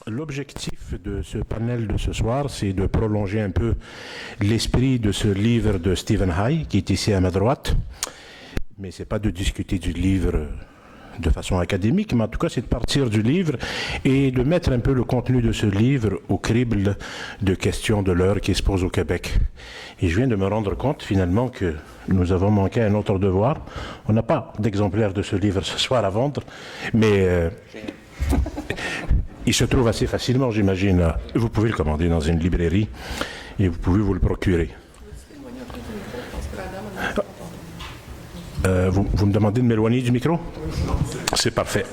L'objectif de ce panel de ce soir, c'est de prolonger un peu l'esprit de ce livre de Stephen Hay, qui est ici à ma droite. Mais ce n'est pas de discuter du livre de façon académique, mais en tout cas, c'est de partir du livre et de mettre un peu le contenu de ce livre au crible de questions de l'heure qui se posent au Québec. Et je viens de me rendre compte, finalement, que nous avons manqué un autre devoir. On n'a pas d'exemplaire de ce livre ce soir à vendre, mais il se trouve assez facilement, j'imagine. Vous pouvez le commander dans une librairie et vous pouvez vous le procurer. Vous me demandez de m'éloigner du micro? C'est parfait.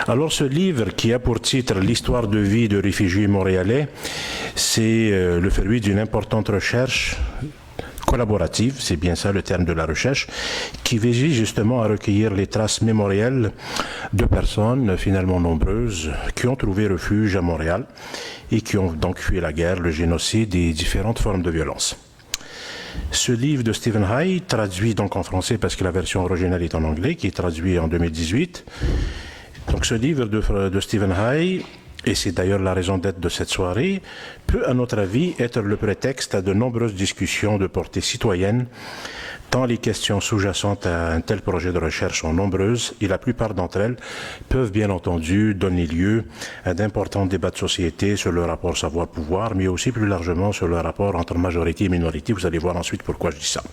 Alors, ce livre qui a pour titre « L'histoire de vie de réfugiés montréalais », c'est le fruit d'une importante recherche collaborative, c'est bien ça le terme de la recherche, qui vise justement à recueillir les traces mémorielles de personnes finalement nombreuses qui ont trouvé refuge à Montréal et qui ont donc fui la guerre, le génocide et différentes formes de violence. Ce livre de Stephen Hay, traduit donc en français parce que la version originale est en anglais, qui est traduit en 2018. Donc ce livre de Stephen Hay, et c'est d'ailleurs la raison d'être de cette soirée, peut à notre avis être le prétexte à de nombreuses discussions de portée citoyenne, tant les questions sous-jacentes à un tel projet de recherche sont nombreuses et la plupart d'entre elles peuvent bien entendu donner lieu à d'importants débats de société sur le rapport savoir-pouvoir, mais aussi plus largement sur le rapport entre majorité et minorité. Vous allez voir ensuite pourquoi je dis ça.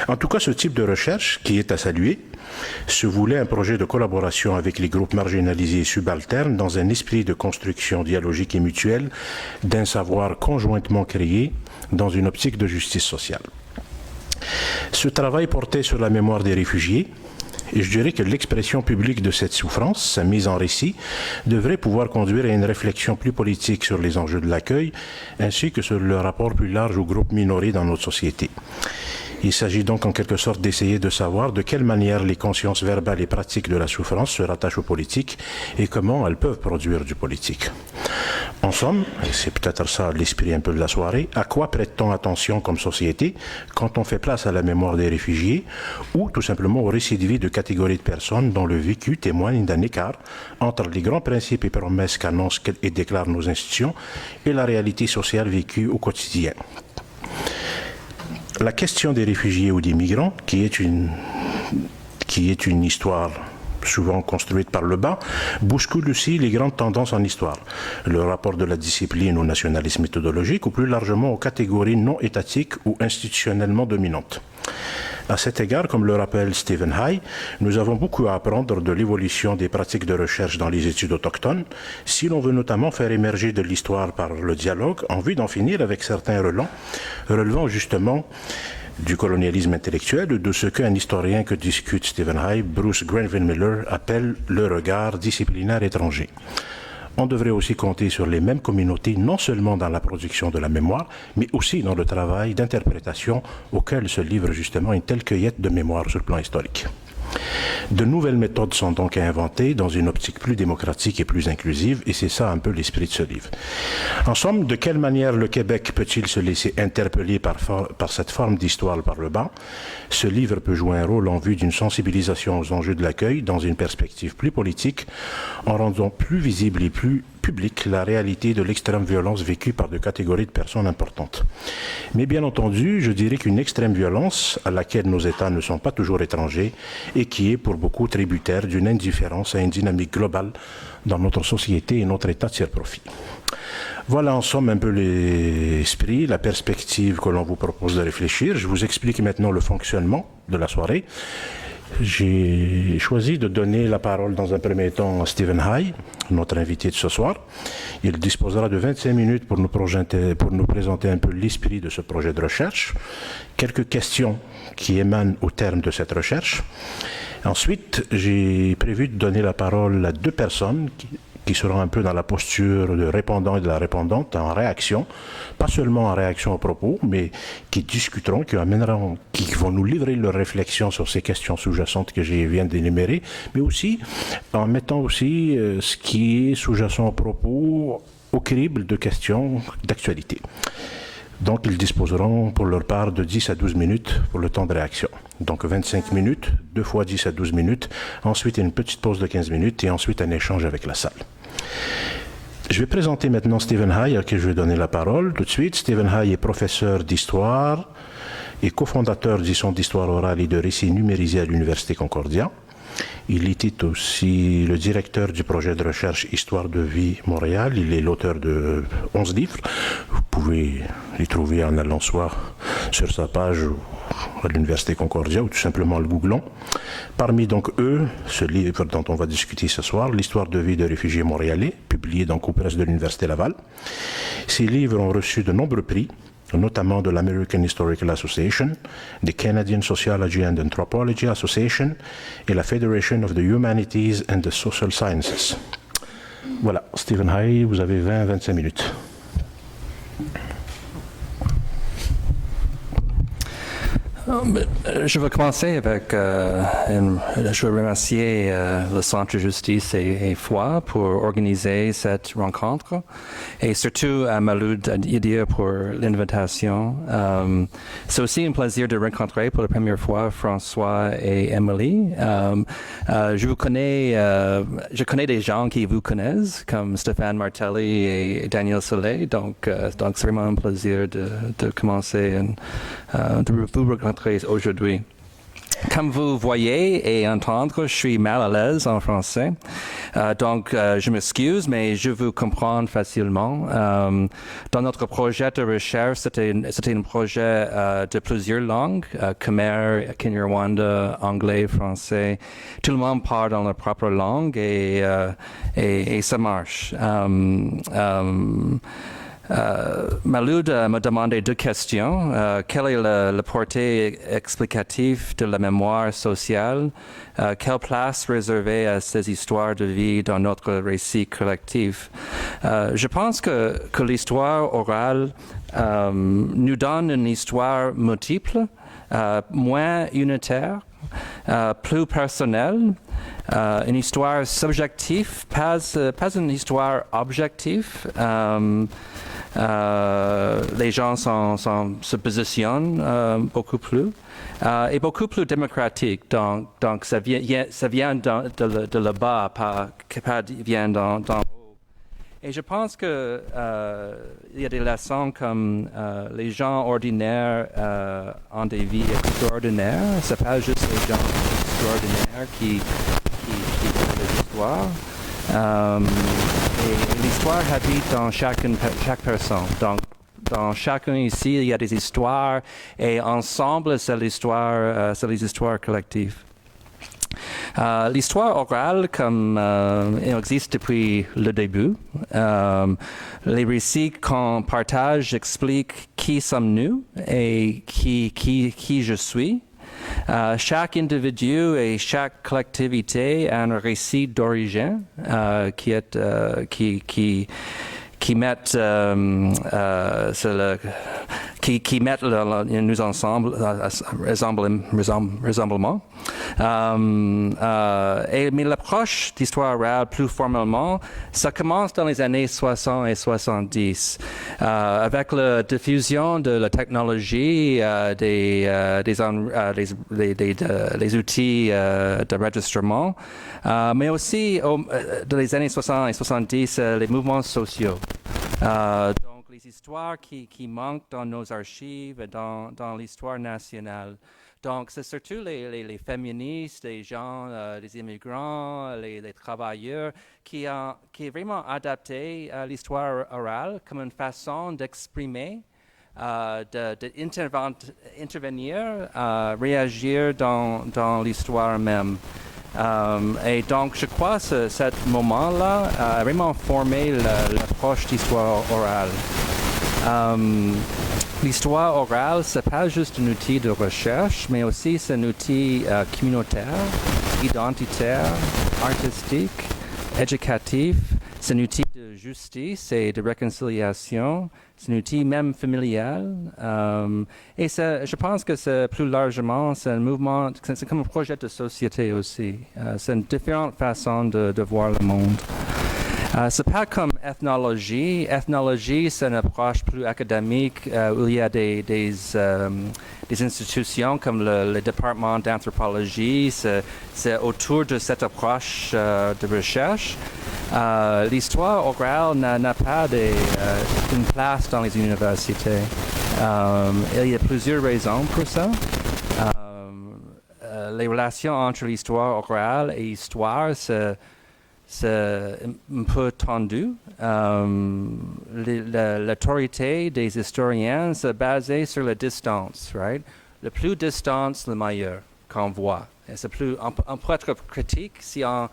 En tout cas, ce type de recherche, qui est à saluer, se voulait un projet de collaboration avec les groupes marginalisés et subalternes dans un esprit de construction dialogique et mutuelle d'un savoir conjointement créé dans une optique de justice sociale. Ce travail portait sur la mémoire des réfugiés et je dirais que l'expression publique de cette souffrance, sa mise en récit, devrait pouvoir conduire à une réflexion plus politique sur les enjeux de l'accueil ainsi que sur le rapport plus large aux groupes minorés dans notre société. Il s'agit donc en quelque sorte d'essayer de savoir de quelle manière les consciences verbales et pratiques de la souffrance se rattachent au politique et comment elles peuvent produire du politique. En somme, et c'est peut-être ça l'esprit un peu de la soirée, à quoi prête-t-on attention comme société quand on fait place à la mémoire des réfugiés ou tout simplement au récit de vie de catégories de personnes dont le vécu témoigne d'un écart entre les grands principes et promesses qu'annoncent et déclarent nos institutions et la réalité sociale vécue au quotidien. La question des réfugiés ou des migrants, qui est une histoire souvent construite par le bas, bouscule aussi les grandes tendances en histoire. Le rapport de la discipline au nationalisme méthodologique ou plus largement aux catégories non étatiques ou institutionnellement dominantes. À cet égard, comme le rappelle Stephen Hay, nous avons beaucoup à apprendre de l'évolution des pratiques de recherche dans les études autochtones, si l'on veut notamment faire émerger de l'histoire par le dialogue en vue d'en finir avec certains relevant justement du colonialisme intellectuel ou de ce qu'un historien que discute Stephen Hay, Bruce Grenville Miller, appelle le regard disciplinaire étranger. On devrait aussi compter sur les mêmes communautés, non seulement dans la production de la mémoire, mais aussi dans le travail d'interprétation auquel se livre justement une telle cueillette de mémoire sur le plan historique. De nouvelles méthodes sont donc à inventer dans une optique plus démocratique et plus inclusive, et c'est ça un peu l'esprit de ce livre. En somme, de quelle manière le Québec peut-il se laisser interpeller par cette forme d'histoire par le bas? Ce livre peut jouer un rôle en vue d'une sensibilisation aux enjeux de l'accueil dans une perspective plus politique, en rendant plus visible et plus publique la réalité de l'extrême violence vécue par de catégories de personnes importantes. Mais bien entendu, je dirais qu'une extrême violence à laquelle nos États ne sont pas toujours étrangers et qui est pour beaucoup tributaire d'une indifférence à une dynamique globale dans notre société et notre État tire profit. Voilà en somme un peu l'esprit, la perspective que l'on vous propose de réfléchir. Je vous explique maintenant le fonctionnement de la soirée. J'ai choisi de donner la parole dans un premier temps à Stephen Hay, notre invité de ce soir. Il disposera de 25 minutes pour nous présenter un peu l'esprit de ce projet de recherche, quelques questions qui émanent au terme de cette recherche. Ensuite, j'ai prévu de donner la parole à deux personnes qui seront un peu dans la posture de répondant et de la répondante en réaction, pas seulement en réaction aux propos, mais qui discuteront, qui vont nous livrer leurs réflexions sur ces questions sous-jacentes que je viens d'énumérer, mais aussi en mettant aussi ce qui est sous-jacent aux propos au crible de questions d'actualité. Donc, ils disposeront pour leur part de 10 à 12 minutes pour le temps de réaction. Donc, 25 minutes, 2 fois 10 à 12 minutes, ensuite une petite pause de 15 minutes et ensuite un échange avec la salle. Je vais présenter maintenant Stephen Hay, à qui je vais donner la parole tout de suite. Stephen Hay est professeur d'histoire et cofondateur du Centre d'histoire orale et de récits numérisés à l'Université Concordia. Il était aussi le directeur du projet de recherche Histoire de vie Montréal. Il est l'auteur de 11 livres. Vous pouvez les trouver en allant soit sur sa page à l'Université Concordia ou tout simplement en le googlant. Parmi donc eux, ce livre dont on va discuter ce soir, l'Histoire de vie de réfugiés montréalais, publié donc aux presses de l'Université Laval. Ces livres ont reçu de nombreux prix, notamment de l'American Historical Association, the Canadian Sociology and Anthropology Association et la Federation of the Humanities and the Social Sciences. Voilà, Stephen Hay, vous avez 20-25 minutes. Je vais commencer avec, je veux remercier le Centre de justice et foi pour organiser cette rencontre et surtout à Maloud Idir pour l'invitation. C'est aussi un plaisir de rencontrer pour la première fois François et Emily. Je connais des gens qui vous connaissent comme Stéphane Martelly et Daniel Soleil, donc c'est vraiment un plaisir de commencer de vous rencontrer aujourd'hui. Comme vous voyez et entendre, je suis mal à l'aise en français, donc je m'excuse, mais je vous comprends facilement. Dans notre projet de recherche, c'était un projet de plusieurs langues, Khmer, Kinyarwanda, anglais, français. Tout le monde parle dans leur propre langue et ça marche. Maloud m'a demandé 2 questions. Quelle est la portée explicative de la mémoire sociale? Quelle place réserver à ces histoires de vie dans notre récit collectif? Je pense que l'histoire orale nous donne une histoire multiple, moins unitaire, plus personnelle, une histoire subjective, pas une histoire objective. Les gens se positionnent beaucoup plus et beaucoup plus démocratique. Donc ça vient de là-bas, pas vient d'en haut. Et je pense que il y a des leçons comme les gens ordinaires ont des vies extraordinaires. C'est pas juste les gens extraordinaires qui font des histoires. Et l'histoire habite dans chaque personne. Donc, dans chacun ici, il y a des histoires et ensemble, c'est les histoires collectives. L'histoire orale, comme elle existe depuis le début, les récits qu'on partage expliquent qui sommes-nous et qui je suis. Chaque individu et chaque collectivité a un récit d'origine qui mettent nous ensemble rassemblement. Mais l'approche d'histoire orale plus formellement, ça commence dans les années 60 et 70 avec la diffusion de la technologie des outils d'enregistrement, mais aussi dans les années 60 et 70 les mouvements sociaux. Donc les histoires qui manquent dans nos archives et dans l'histoire nationale. Donc c'est surtout les féministes, les gens, les immigrants, les travailleurs qui ont vraiment adapté l'histoire orale comme une façon d'exprimer, d'intervenir, réagir dans l'histoire même. Et donc, je crois que ce moment-là a vraiment formé l'approche d'histoire orale. L'histoire orale, c'est pas juste un outil de recherche, mais aussi c'est un outil communautaire, identitaire, artistique, éducatif. C'est un outil de justice et de réconciliation. C'est un outil même familial. Et je pense que c'est plus largement, c'est un mouvement, c'est comme un projet de société aussi. C'est une différente façon de voir le monde. C'est pas comme ethnologie. Ethnologie, c'est une approche plus académique où il y a des institutions comme le département d'anthropologie. C'est autour de cette approche de recherche. L'histoire orale n'a pas une place dans les universités. Il y a plusieurs raisons pour ça. Les relations entre l'histoire orale et l'histoire, c'est un peu tendu. L'autorité des historiens se basée sur la distance, right? Le plus distance, le meilleur qu'on voit. Et c'est plus, on peut être critique si je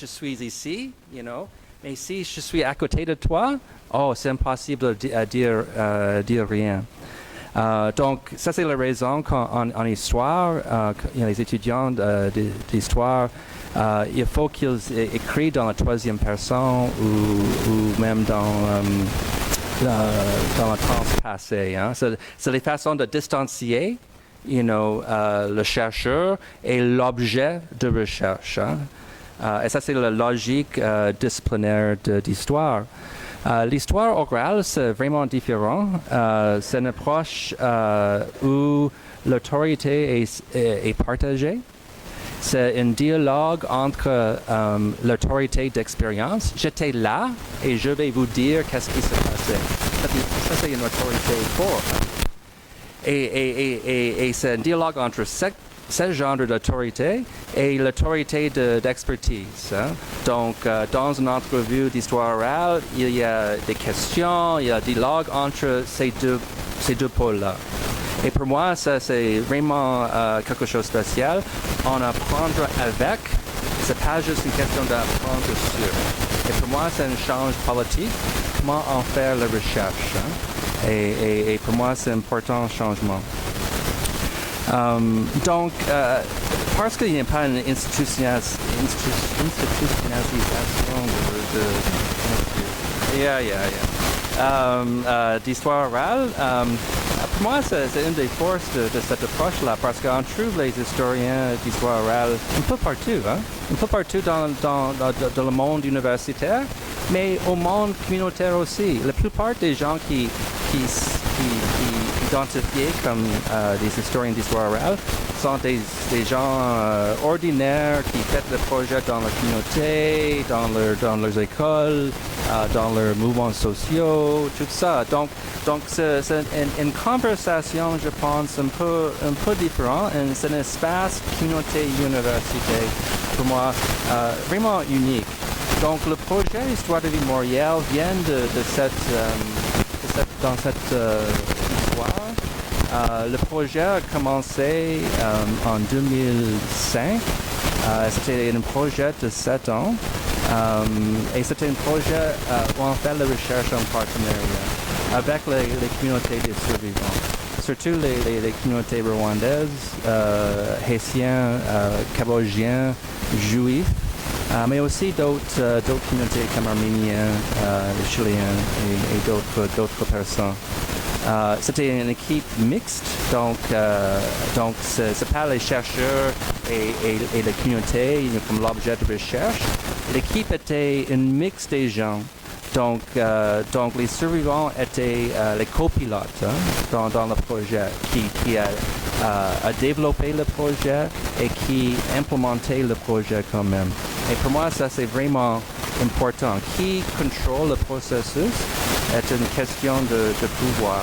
suis ici, you know, mais si je suis à côté de toi, c'est impossible de dire rien. Donc, ça c'est la raison qu'en histoire, les étudiants d'histoire, il faut qu'ils écrivent dans la troisième personne ou même dans le temps passé. Hein. C'est les façons de distancier le chercheur et l'objet de recherche. Hein. Et ça c'est la logique disciplinaire d'histoire. L'histoire orale, c'est vraiment différent. C'est une approche où l'autorité est partagée. C'est un dialogue entre l'autorité d'expérience. J'étais là et je vais vous dire qu'est-ce qui s'est passé. Ça, c'est une autorité forte. Et c'est un dialogue entre ce genre d'autorité et l'autorité d'expertise. Hein. Donc, dans une entrevue d'histoire orale, il y a des questions, il y a un dialogue entre ces deux pôles-là. Et pour moi, ça, c'est vraiment quelque chose de spécial. On apprendre avec, c'est pas juste une question d'apprendre sur. Et pour moi, c'est un change politique. Comment en faire la recherche. Hein. Et pour moi, c'est un important changement. Donc, parce qu'il n'y a pas une institutionnalisation d'histoire orale, pour moi, c'est une des forces de cette approche-là, parce qu'on trouve les historiens d'histoire orale un peu partout, hein? Un peu partout dans le monde universitaire, mais au monde communautaire aussi. La plupart des gens qui identifiés comme des historiens d'histoire orale sont des gens ordinaires qui font des projets dans la communauté, dans leurs écoles, dans leurs mouvements sociaux, tout ça. Donc c'est une conversation, je pense, un peu différente. C'est un espace communauté-université, pour moi, vraiment unique. Donc le projet Histoire de vie Montréal vient dans cette histoire. Le projet a commencé en 2005. C'était un projet de 7 ans. Et c'était un projet où on fait la recherche en partenariat avec les communautés des survivants. Surtout les communautés rwandaises, haïtiens, cambodgiens, juifs. Mais aussi d'autres communautés comme arméniens, les chiliens et d'autres personnes. C'était une équipe mixte, donc c'est pas les chercheurs et les communautés comme l'objet de recherche. L'équipe était une mix des gens. Donc les survivants étaient les copilotes dans le projet qui a développé le projet et qui implémentait le projet quand même. Et pour moi, ça c'est vraiment important. Qui contrôle le processus est une question de pouvoir.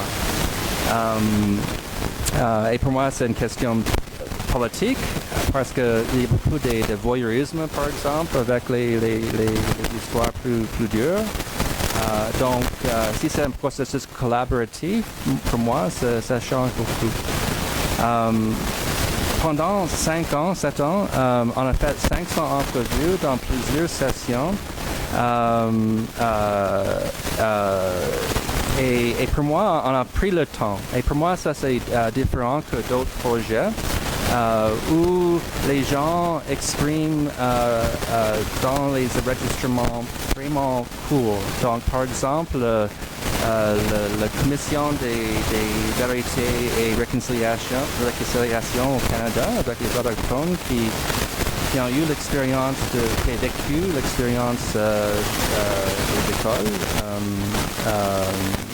Et pour moi, c'est une question politique parce qu'il y a beaucoup de voyeurisme, par exemple, avec les histoires plus dures. Donc, si c'est un processus collaboratif, pour moi, ça change beaucoup. Pendant 7 ans, on a fait 500 entrevues dans plusieurs sessions. Et pour moi, on a pris le temps. Et pour moi, ça c'est différent que d'autres projets où les gens expriment dans les enregistrements vraiment courts. Donc, par exemple, la Commission des vérités et réconciliation au Canada avec les autochtones qui ont eu l'expérience qui ont vécu l'expérience des écoles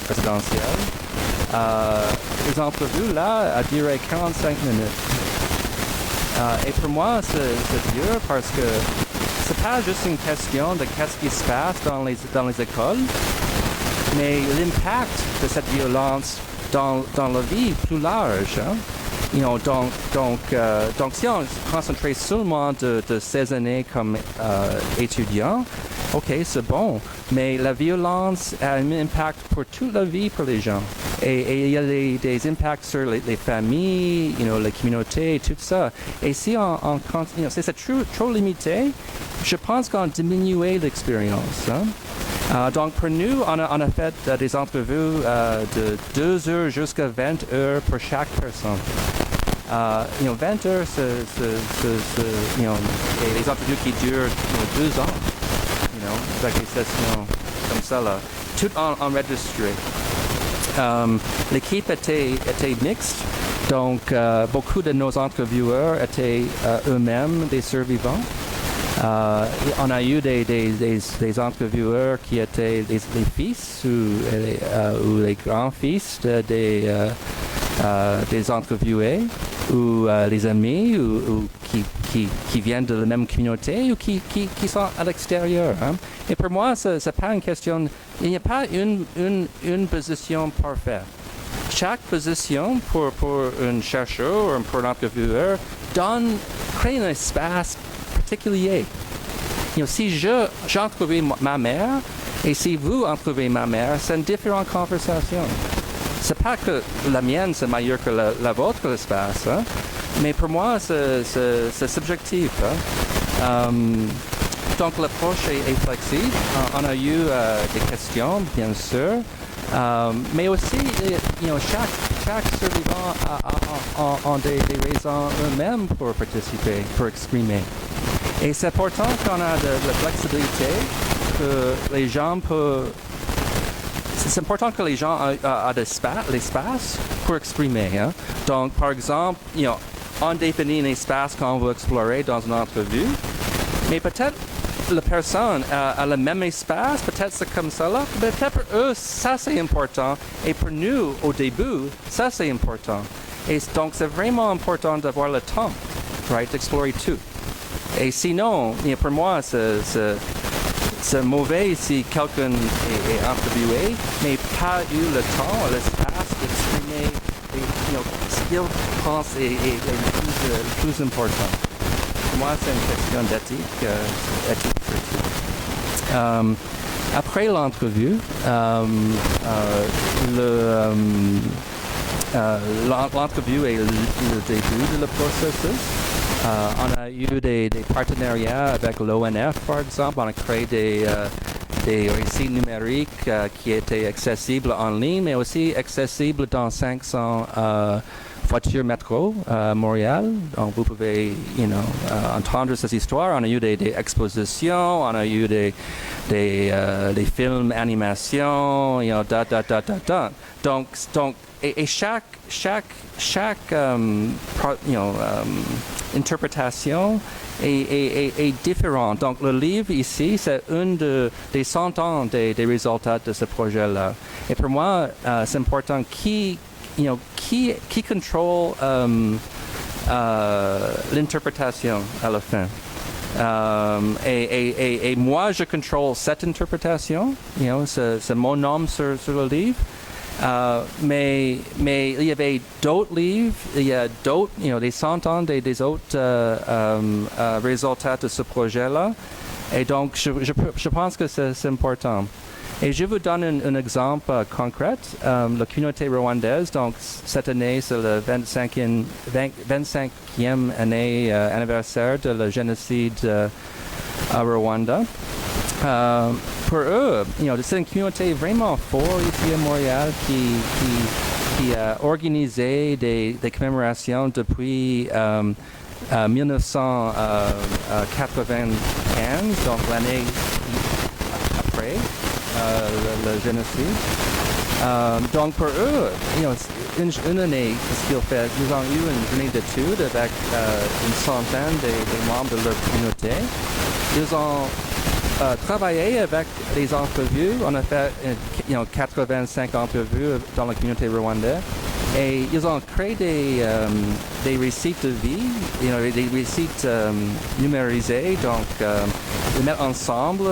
résidentielles. Les entrevues là a duré 45 minutes. Et pour moi, c'est dur parce que c'est pas juste une question de qu'est-ce qui se passe dans les écoles, mais l'impact de cette violence dans la vie plus large. Hein? Donc, si on se concentrait seulement de ces années comme étudiant, ok, c'est bon, mais la violence a un impact pour toute la vie pour les gens. Et il y a des impacts sur les familles, les communautés, tout ça. Et si on continue, c'est trop limité, je pense qu'on diminuait l'expérience. Hein? Donc pour nous, on a fait des entrevues de 2 heures jusqu'à 20 heures pour chaque personne. 20 heures, c'est les entrevues qui durent 2 ans. Avec des sessions comme ça, là, tout enregistré. L'équipe était mixte, donc beaucoup de nos intervieweurs étaient eux-mêmes des survivants. On a eu des intervieweurs qui étaient les fils ou les grands-fils des interviewés ou les amis ou qui viennent de la même communauté ou qui sont à l'extérieur. Hein. Et pour moi, c'est pas une question, il n'y a pas une position parfaite. Chaque position pour un chercheur ou pour un intervieweur crée un espace particulier. Si j'entrevue ma mère et si vous entrevue ma mère, c'est une différente conversation. C'est pas que la mienne c'est meilleure que la vôtre l'espace, hein? Mais pour moi c'est subjectif. Hein? Donc l'approche est flexible. On a eu des questions, bien sûr, mais aussi chaque survivant a des raisons eux-mêmes pour participer, pour exprimer. Et c'est important qu'on a de la flexibilité, que les gens peuvent. C'est important que les gens aient l'espace pour exprimer. Hein? Donc, par exemple, on définit un espace qu'on veut explorer dans une entrevue, mais peut-être la personne a le même espace, peut-être c'est comme ça là, peut-être pour eux, ça c'est important, et pour nous, au début, ça c'est important. Et donc, c'est vraiment important d'avoir le temps, right, d'explorer tout. Et sinon, pour moi, c'est mauvais si quelqu'un est interviewé, mais pas eu le temps, l'espace d'exprimer ce qu'il pense est le plus important. Pour moi, c'est une question d'éthique, critique. Après l'entrevue, l'entrevue est le début de le processus. On a eu des partenariats avec l'ONF, par exemple. On a créé des récits numériques qui étaient accessibles en ligne, mais aussi accessibles dans 500 voitures métro à Montréal. Donc, vous pouvez entendre ces histoires. On a eu des expositions, on a eu des films, animations, Donc, et chaque interprétation est différente. Donc, le livre ici, c'est des centaines des résultats de ce projet-là. Et pour moi, c'est important qui contrôle l'interprétation à la fin. Et moi, je contrôle cette interprétation. C'est mon nom sur le livre. Mais il y avait d'autres livres, il y a d'autres, des centaines des autres résultats de ce projet-là. Et donc, je pense que c'est important. Et je vous donne un exemple concret. La communauté rwandaise, donc cette année, c'est le 25e année anniversaire de le génocide à Rwanda. Pour eux, c'est une communauté vraiment forte ici à Montréal qui a organisé des commémorations depuis 1995, donc l'année après le génocide. Donc pour eux, une année, ce qu'ils ont fait, ils ont eu une journée d'études avec une centaine des membres de leur communauté. Ils ont travaillé avec des entrevues. On a fait 85 entrevues dans la communauté rwandaise. Et ils ont créé des récits de vie, des récits numérisés. Donc, ils mettent ensemble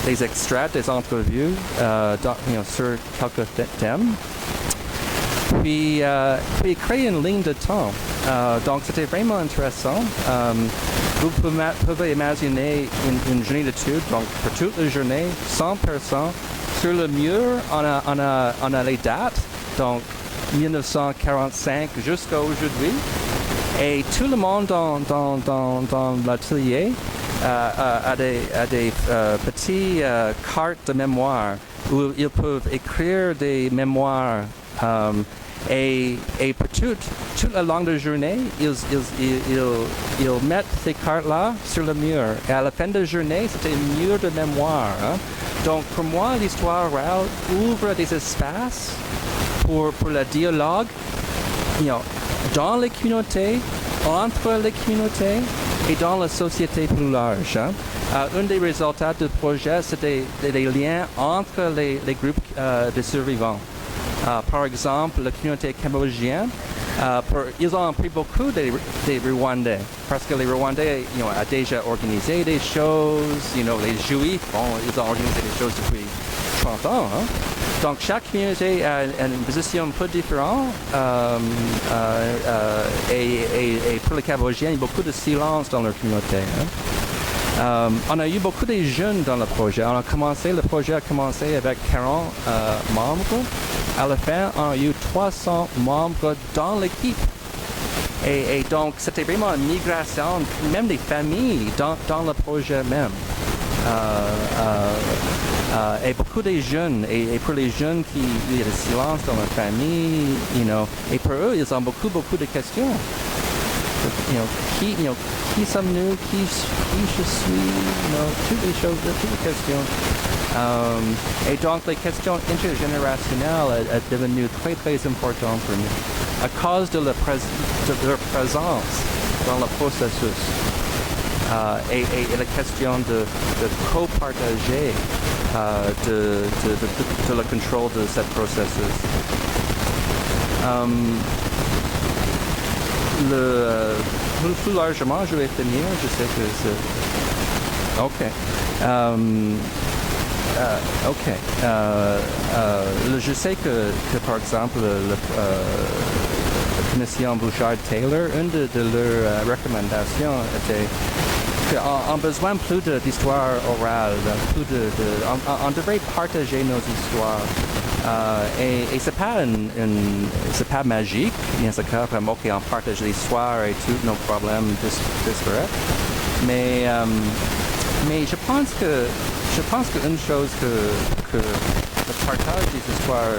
des extraits des entrevues sur quelques thèmes. Puis créer une ligne de temps. Donc, c'était vraiment intéressant. Vous pouvez imaginer une journée d'études, donc pour toute la journée, 100 personnes. Sur le mur, on a les dates, donc 1945 jusqu'à aujourd'hui. Et tout le monde dans l'atelier a des petits cartes de mémoire où ils peuvent écrire des mémoires. Et pour toute la longue de journée, ils mettent ces cartes-là sur le mur. Et à la fin de la journée, c'était un mur de mémoire. Hein? Donc, pour moi, l'histoire orale ouvre des espaces pour le dialogue dans les communautés, entre les communautés et dans la société plus large. Hein? Un des résultats du projet, c'était des liens entre les groupes de survivants. Par exemple, la communauté cambodgienne, ils ont appris beaucoup des Rwandais, parce que les Rwandais ont déjà organisé des choses, les Juifs, ils ont organisé des choses depuis 30 ans. Hein? Donc, chaque communauté a une position un peu différente, et pour les Cambodgiens, il y a beaucoup de silence dans leur communauté. Hein? On a eu beaucoup de jeunes dans le projet. Le projet a commencé avec 40 membres. À la fin, on a eu 300 membres dans l'équipe. Et donc, c'était vraiment une migration, même des familles, dans le projet même. Et beaucoup de jeunes, et pour les jeunes il y a le silence dans la famille, et pour eux, ils ont beaucoup de questions. Qui sommes-nous, qui je suis, toutes les choses, toutes les questions. Et donc, les questions intergénérationnelles sont devenues très, très importantes pour nous, à cause de leur présence dans le processus. Et la question de copartager de le contrôle de ce processus. Plus largement, je vais finir. Je sais que c'est... OK. Je sais que par exemple, la commission Bouchard-Taylor, une de leurs recommandations était qu'on a besoin plus d'histoire orale, on devrait partager nos histoires. Et c'est pas magique, bien sûr, comme OK, on partage l'histoire et tous nos problèmes disparaissent. Mais je pense qu'une chose que le partage des histoires,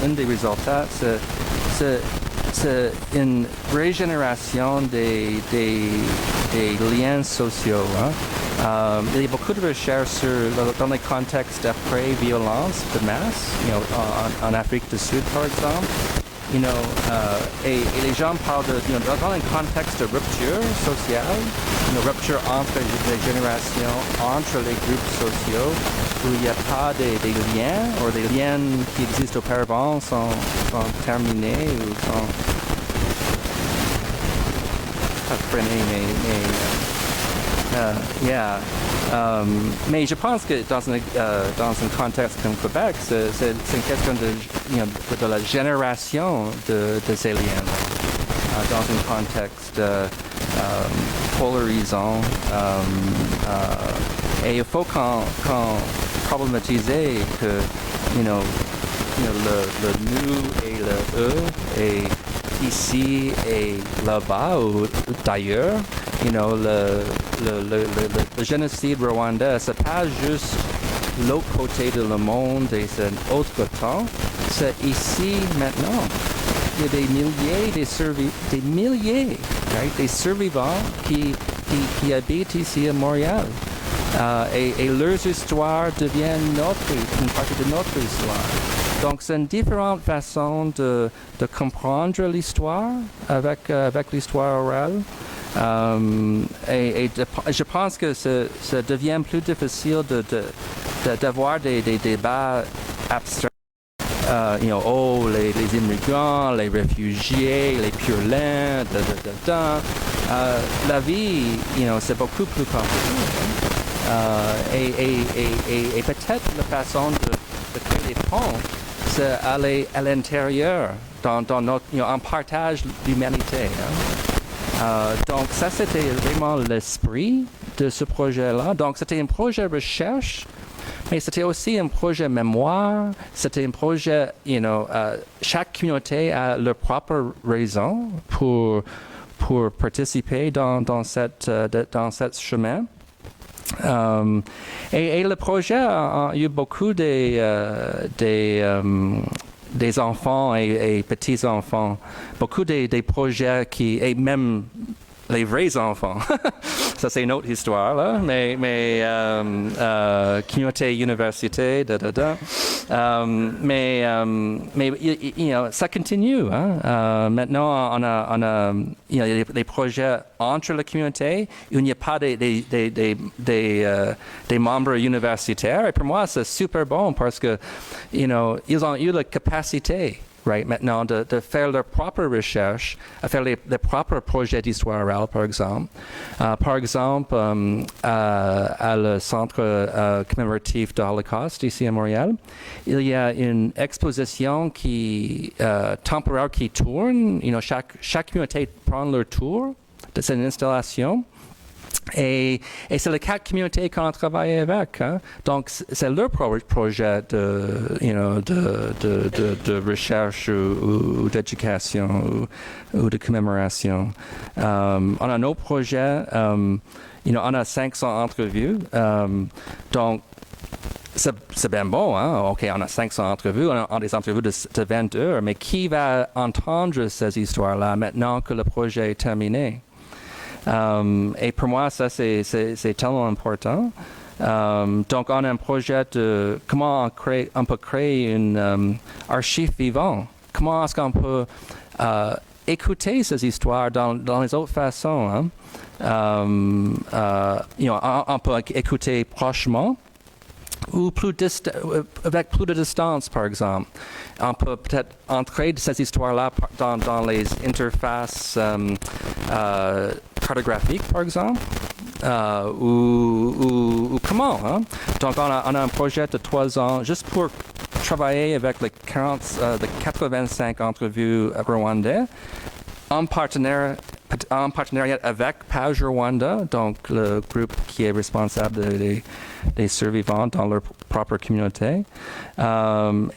un des résultats, c'est une régénération des liens sociaux. Hein? Il y a beaucoup de recherches dans les contextes d'après violence de masse, en Afrique du Sud par exemple. Et les gens parlent dans un contexte de rupture sociale, une rupture entre les générations, entre les groupes sociaux, où il n'y a pas des liens, ou des liens qui existent auparavant sont terminés ou sont pas freinés, mais je pense que dans un contexte comme Québec, c'est une question de la génération de ces liens. Dans un contexte polarisant. Et il faut qu'on problématise que le nous et le eux, et ici et là-bas ou d'ailleurs. Le génocide rwandais, c'est pas juste l'autre côté de le monde et c'est un autre temps, c'est ici maintenant. Il y a des milliers, right, des survivants qui habitent ici à Montréal. Et leurs histoires deviennent une partie de notre histoire. Donc, c'est une différente façon de comprendre l'histoire avec l'histoire orale. Je pense que ça devient plus difficile d'avoir des débats abstraits. Les immigrants, les réfugiés, les purlains, la vie, c'est beaucoup plus compliqué. Et peut-être la façon de créer des ponts, c'est aller à l'intérieur, dans notre, on partage l'humanité. Donc ça, c'était vraiment l'esprit de ce projet-là. Donc c'était un projet recherche, mais c'était aussi un projet mémoire. C'était un projet, chaque communauté a leur propre raison pour participer dans cette chemin. Et le projet a eu beaucoup des enfants et petits-enfants, beaucoup des projets et même les vrais enfants. Ça, c'est une autre histoire, là, mais communauté, université, mais ça continue. Hein. Maintenant, on a des projets entre la communauté où il n'y a pas des membres universitaires. Et pour moi, c'est super bon parce que, ils ont eu la capacité maintenant de faire leur propre recherche, à faire les propres projets d'histoire orale, par exemple. Par exemple, à le Centre commémoratif de l'Holocauste, ici à Montréal, il y a une exposition temporaire qui tourne. Chaque communauté prend leur tour de cette installation. Et c'est les 4 communautés qu'on travaille avec. Hein? Donc, c'est leur projet de recherche ou d'éducation ou de commémoration. On a un autre projet. On a 500 entrevues. Donc, c'est bien bon, hein? OK, on a 500 entrevues, on a des entrevues de 20 heures, mais qui va entendre ces histoires-là maintenant que le projet est terminé? Et pour moi, ça, c'est tellement important. Donc, on a un projet de comment on peut créer une archive vivante. Comment est-ce qu'on peut écouter ces histoires dans les autres façons. Hein? On peut écouter prochement ou avec plus de distance, par exemple. On peut peut-être entrer de ces histoires-là dans les interfaces cartographiques, par exemple, ou comment. Hein? Donc, on a un projet de 3 ans juste pour travailler avec les 85 entrevues rwandais en partenariat avec Page Rwanda, donc le groupe qui est responsable des survivants dans leur propre communauté.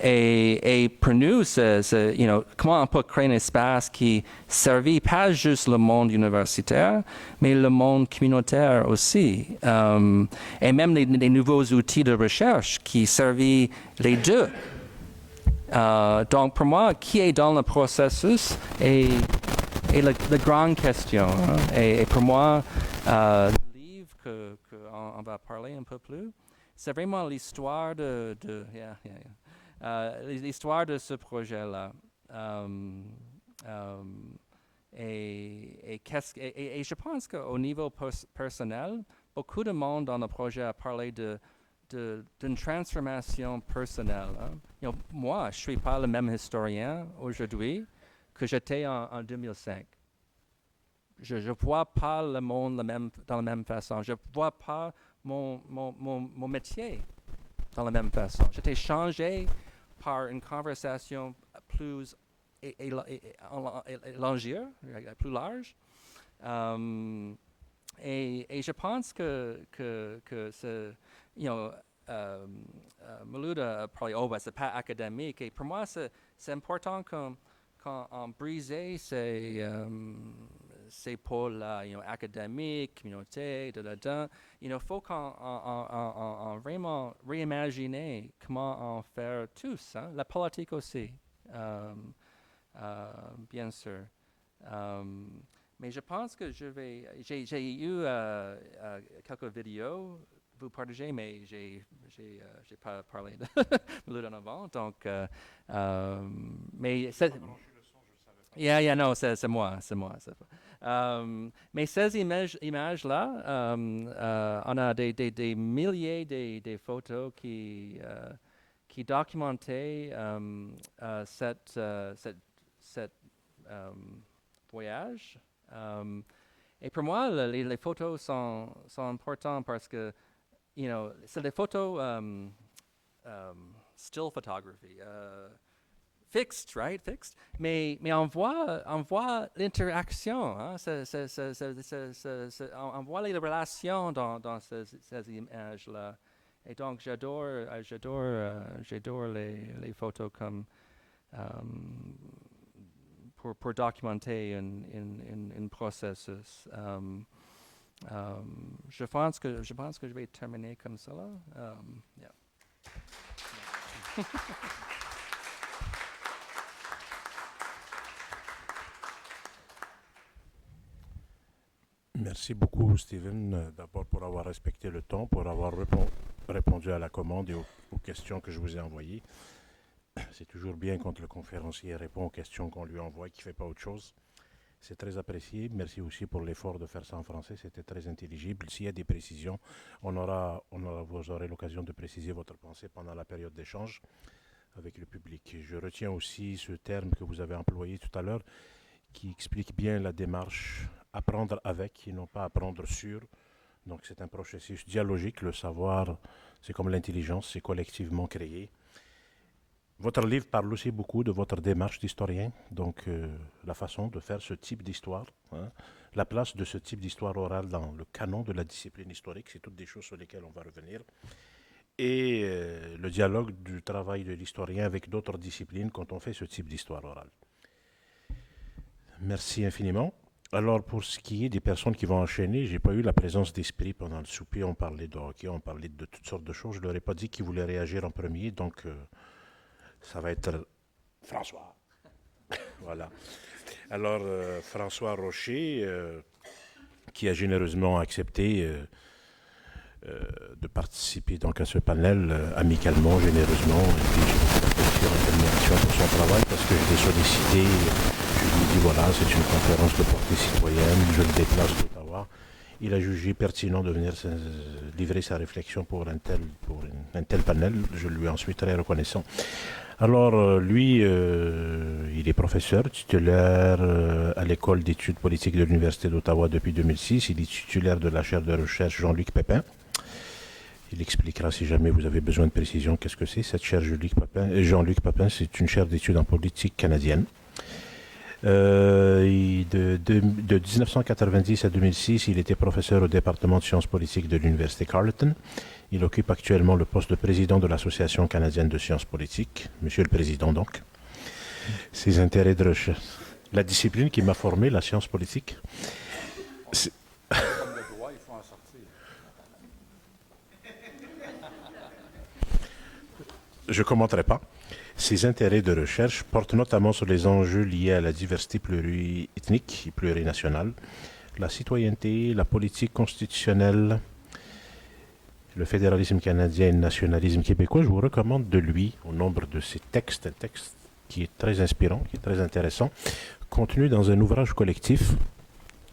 Et pour nous, c'est comment on peut créer un espace qui servit pas juste le monde universitaire, mais le monde communautaire aussi. Et même les nouveaux outils de recherche qui servent les deux. Donc pour moi, qui est dans le processus et la grande question. Hein? Et pour moi, le livre qu'on va parler un peu plus, c'est vraiment l'histoire l'histoire de ce projet-là. Et je pense qu'au niveau personnel, beaucoup de monde dans le projet a parlé d'une transformation personnelle. Hein? Moi, je ne suis pas le même historien aujourd'hui que j'étais en 2005. Je ne vois pas le monde dans la même façon. Je ne vois pas mon métier dans la même façon. J'étais changé par une conversation plus élargie, plus large. Et je pense que Mouloud a parlé, c'est pas académique. Et pour moi, c'est important qu'on brisait ces pôles-là, académiques, communauté, il faut qu'on vraiment réimaginer comment en faire tous, hein? La politique aussi, bien sûr. Mais je pense que j'ai eu quelques vidéos. vous partager, mais j'ai pas parlé de Mouloud en avant, donc mais non, c'est moi. Mais ces images-là, on a des milliers de photos qui documentaient cette voyage. Et pour moi, les photos sont importantes parce que, c'est des photos still photography. Fixed, right? Fixed. Mais on voit l'interaction. Hein? On voit les relations dans ces images-là. Et donc, j'adore les photos comme pour documenter un processus. Je pense que je vais terminer comme ça. Yeah. Merci beaucoup, Steven, d'abord pour avoir respecté le temps, pour avoir répondu à la commande et aux questions que je vous ai envoyées. C'est toujours bien quand le conférencier répond aux questions qu'on lui envoie et qu'il ne fait pas autre chose. C'est très apprécié. Merci aussi pour l'effort de faire ça en français. C'était très intelligible. S'il y a des précisions, vous aurez l'occasion de préciser votre pensée pendant la période d'échange avec le public. Je retiens aussi ce terme que vous avez employé tout à l'heure qui explique bien la démarche apprendre avec et non pas apprendre sur. Donc c'est un processus dialogique. Le savoir, c'est comme l'intelligence, c'est collectivement créé. Votre livre parle aussi beaucoup de votre démarche d'historien, donc la façon de faire ce type d'histoire, hein, la place de ce type d'histoire orale dans le canon de la discipline historique, c'est toutes des choses sur lesquelles on va revenir. Et le dialogue du travail de l'historien avec d'autres disciplines quand on fait ce type d'histoire orale. Merci infiniment. Alors, pour ce qui est des personnes qui vont enchaîner, j'ai pas eu la présence d'esprit pendant le souper. On parlait de hockey, on parlait de toutes sortes de choses. Je leur ai pas dit qui voulait réagir en premier, donc ça va être François. Voilà. Alors, François Rocher, qui a généreusement accepté de participer donc à ce panel amicalement, généreusement. Et puis, je vous remercie en pour son travail parce que je l'ai sollicité. Je lui ai dit voilà, c'est une conférence de portée citoyenne, je le déplace d'Ottawa. Il a jugé pertinent de venir livrer sa réflexion pour un tel panel. Je lui en suis très reconnaissant. Alors, lui, il est professeur titulaire à l'École d'études politiques de l'Université d'Ottawa depuis 2006. Il est titulaire de la chaire de recherche Jean-Luc Pépin. Il expliquera si jamais vous avez besoin de précision qu'est-ce que c'est. Cette chaire Jean-Luc Pépin, c'est une chaire d'études en politique canadienne. De 1990 à 2006, il était professeur au département de sciences politiques de l'Université Carleton. Il occupe actuellement le poste de président de l'Association canadienne de sciences politiques. Monsieur le Président, donc. Ses intérêts de recherche. La discipline qui m'a formé, la science politique. Comme le droit, il faut en sortir. Je ne commenterai pas. Ses intérêts de recherche portent notamment sur les enjeux liés à la diversité pluriethnique et plurinationale, la citoyenneté, la politique constitutionnelle, le fédéralisme canadien et le nationalisme québécois. Je vous recommande de lui, au nombre de ses textes, un texte qui est très inspirant, qui est très intéressant, contenu dans un ouvrage collectif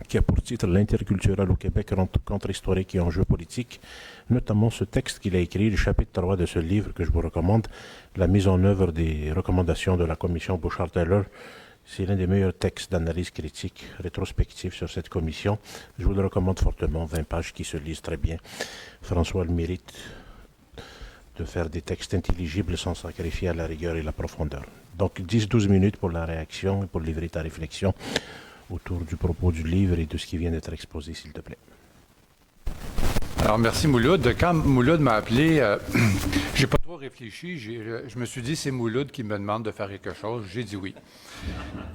qui a pour titre L'interculturel au Québec, contre-historique et enjeux politiques, notamment ce texte qu'il a écrit, le chapitre 3 de ce livre que je vous recommande, la mise en œuvre des recommandations de la commission Bouchard-Taylor. C'est l'un des meilleurs textes d'analyse critique rétrospective sur cette commission. Je vous le recommande fortement, 20 pages qui se lisent très bien. François le mérite de faire des textes intelligibles sans sacrifier à la rigueur et la profondeur. Donc 10-12 minutes pour la réaction et pour livrer ta réflexion autour du propos du livre et de ce qui vient d'être exposé, s'il te plaît. Alors, merci Mouloud. Quand Mouloud m'a appelé, j'ai pas trop réfléchi. Je me suis dit, c'est Mouloud qui me demande de faire quelque chose. J'ai dit oui.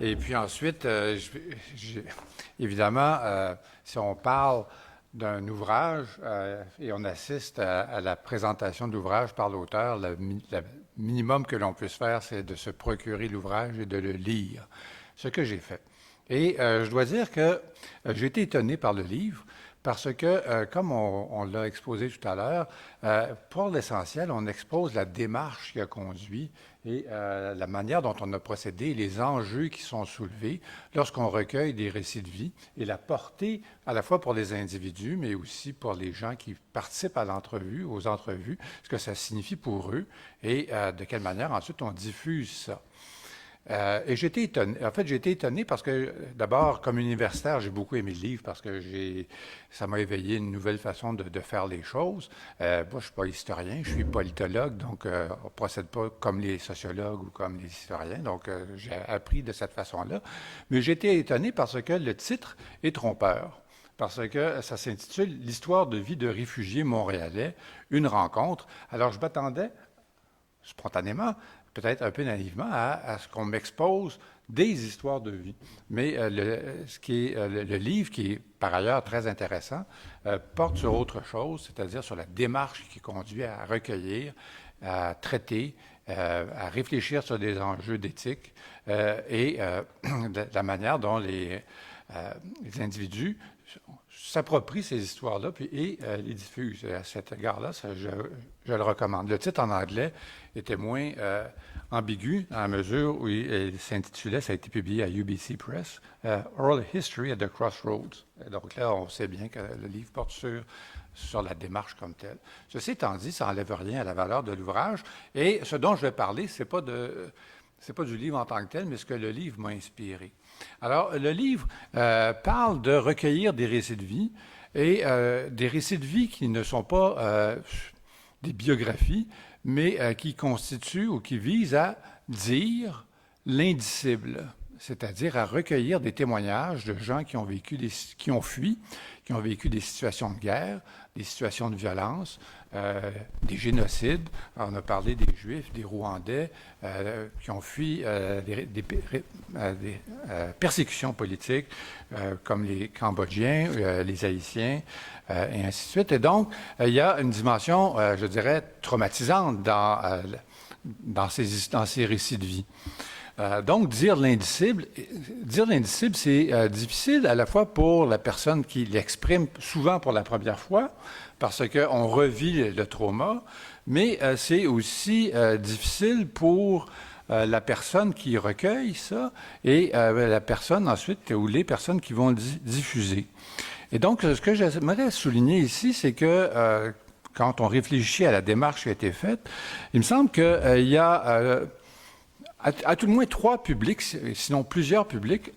Et puis ensuite, évidemment, si on parle d'un ouvrage et on assiste à la présentation de l'ouvrage par l'auteur, le minimum que l'on puisse faire, c'est de se procurer l'ouvrage et de le lire. Ce que j'ai fait. Et je dois dire que j'ai été étonné par le livre parce que, comme on l'a exposé tout à l'heure, pour l'essentiel, on expose la démarche qui a conduit et la manière dont on a procédé, les enjeux qui sont soulevés lorsqu'on recueille des récits de vie et la portée à la fois pour les individus, mais aussi pour les gens qui participent à l'entrevue, aux entrevues, ce que ça signifie pour eux et de quelle manière ensuite on diffuse ça. Et j'ai été étonné parce que, d'abord, comme universitaire, j'ai beaucoup aimé le livre parce que ça m'a éveillé une nouvelle façon de faire les choses. Moi, je ne suis pas historien, je suis politologue, donc on ne procède pas comme les sociologues ou comme les historiens, donc j'ai appris de cette façon-là. Mais j'ai été étonné parce que le titre est trompeur. Parce que ça s'intitule « L'histoire de vie de réfugiés montréalais, une rencontre ». Alors, je m'attendais spontanément, peut-être un peu naïvement, à ce qu'on m'expose des histoires de vie. Mais le livre, qui est par ailleurs très intéressant, porte sur autre chose, c'est-à-dire sur la démarche qui conduit à recueillir, à traiter, à réfléchir sur des enjeux d'éthique et de la manière dont les individus s'approprient ces histoires-là et les diffusent. À cet égard-là, je le recommande. Le titre en anglais était moins ambigu dans la mesure où il s'intitulait, ça a été publié à UBC Press, Oral History at the Crossroads. Et donc là, on sait bien que le livre porte sur la démarche comme telle. Ceci étant dit, ça n'enlève rien à la valeur de l'ouvrage. Et ce dont je vais parler, c'est pas du livre en tant que tel, mais ce que le livre m'a inspiré. Alors, le livre parle de recueillir des récits de vie et des récits de vie qui ne sont pas des biographies, mais qui constituent ou qui visent à dire l'indicible, c'est-à-dire à recueillir des témoignages de gens qui ont fui, qui ont vécu des situations de guerre, des situations de violence, des génocides. On a parlé des Juifs, des Rwandais, qui ont fui des persécutions politiques, comme les Cambodgiens, les Haïtiens, et ainsi de suite. Et donc, il y a une dimension, je dirais, traumatisante dans ces récits de vie. Donc, dire l'indicible, c'est difficile à la fois pour la personne qui l'exprime souvent pour la première fois, parce qu'on revit le trauma, mais c'est aussi difficile pour la personne qui recueille ça et la personne ensuite, ou les personnes qui vont le diffuser. Et donc, ce que j'aimerais souligner ici, c'est que quand on réfléchit à la démarche qui a été faite, il me semble qu'il y a à tout le moins 3 publics, sinon plusieurs publics,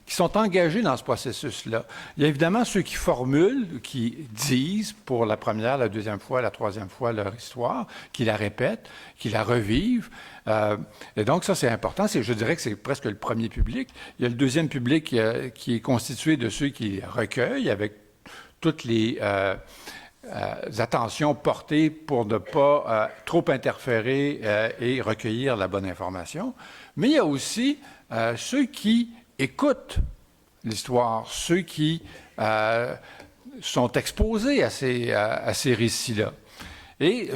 qui sont engagés dans ce processus-là. Il y a évidemment ceux qui formulent, qui disent pour la première, la deuxième fois, la troisième fois leur histoire, qui la répètent, qui la revivent. Et donc ça, c'est important. Je dirais que c'est presque le premier public. Il y a le deuxième public qui est constitué de ceux qui recueillent avec toutes les attentions portées pour ne pas trop interférer et recueillir la bonne information. Mais il y a aussi ceux qui écoutent l'histoire, ceux qui sont exposés à ces récits-là. Et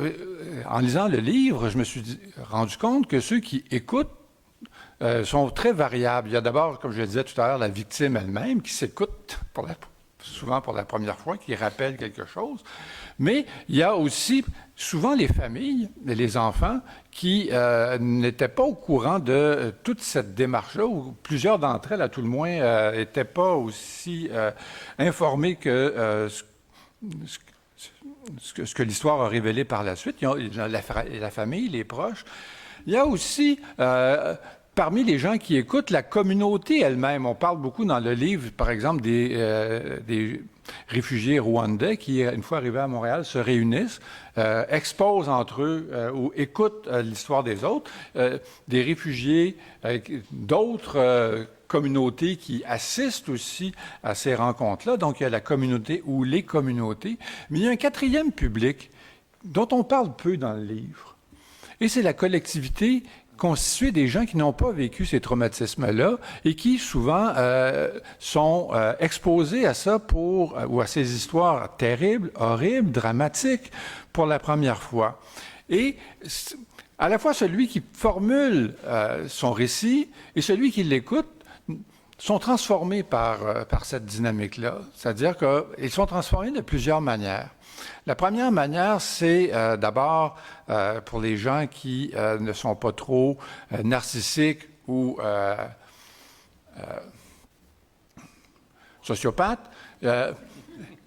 en lisant le livre, je me suis rendu compte que ceux qui écoutent sont très variables. Il y a d'abord, comme je le disais tout à l'heure, la victime elle-même qui s'écoute souvent pour la première fois, qui rappelle quelque chose. Mais il y a aussi souvent les familles et les enfants qui n'étaient pas au courant de toute cette démarche-là, ou plusieurs d'entre elles, à tout le moins, n'étaient pas aussi informées que ce que l'histoire a révélé par la suite. Il y a la famille, les proches. Il y a aussi parmi les gens qui écoutent, la communauté elle-même. On parle beaucoup dans le livre, par exemple, des réfugiés rwandais qui, une fois arrivés à Montréal, se réunissent, exposent entre eux ou écoutent l'histoire des autres. Des réfugiés, d'autres communautés qui assistent aussi à ces rencontres-là. Donc, il y a la communauté ou les communautés. Mais il y a un quatrième public dont on parle peu dans le livre. Et c'est la collectivité constituée des gens qui n'ont pas vécu ces traumatismes-là et qui, souvent, sont exposés à ça ou à ces histoires terribles, horribles, dramatiques, pour la première fois. Et à la fois celui qui formule son récit et celui qui l'écoute sont transformés par cette dynamique-là. C'est-à-dire qu'ils sont transformés de plusieurs manières. La première manière, c'est d'abord pour les gens qui ne sont pas trop narcissiques ou sociopathes,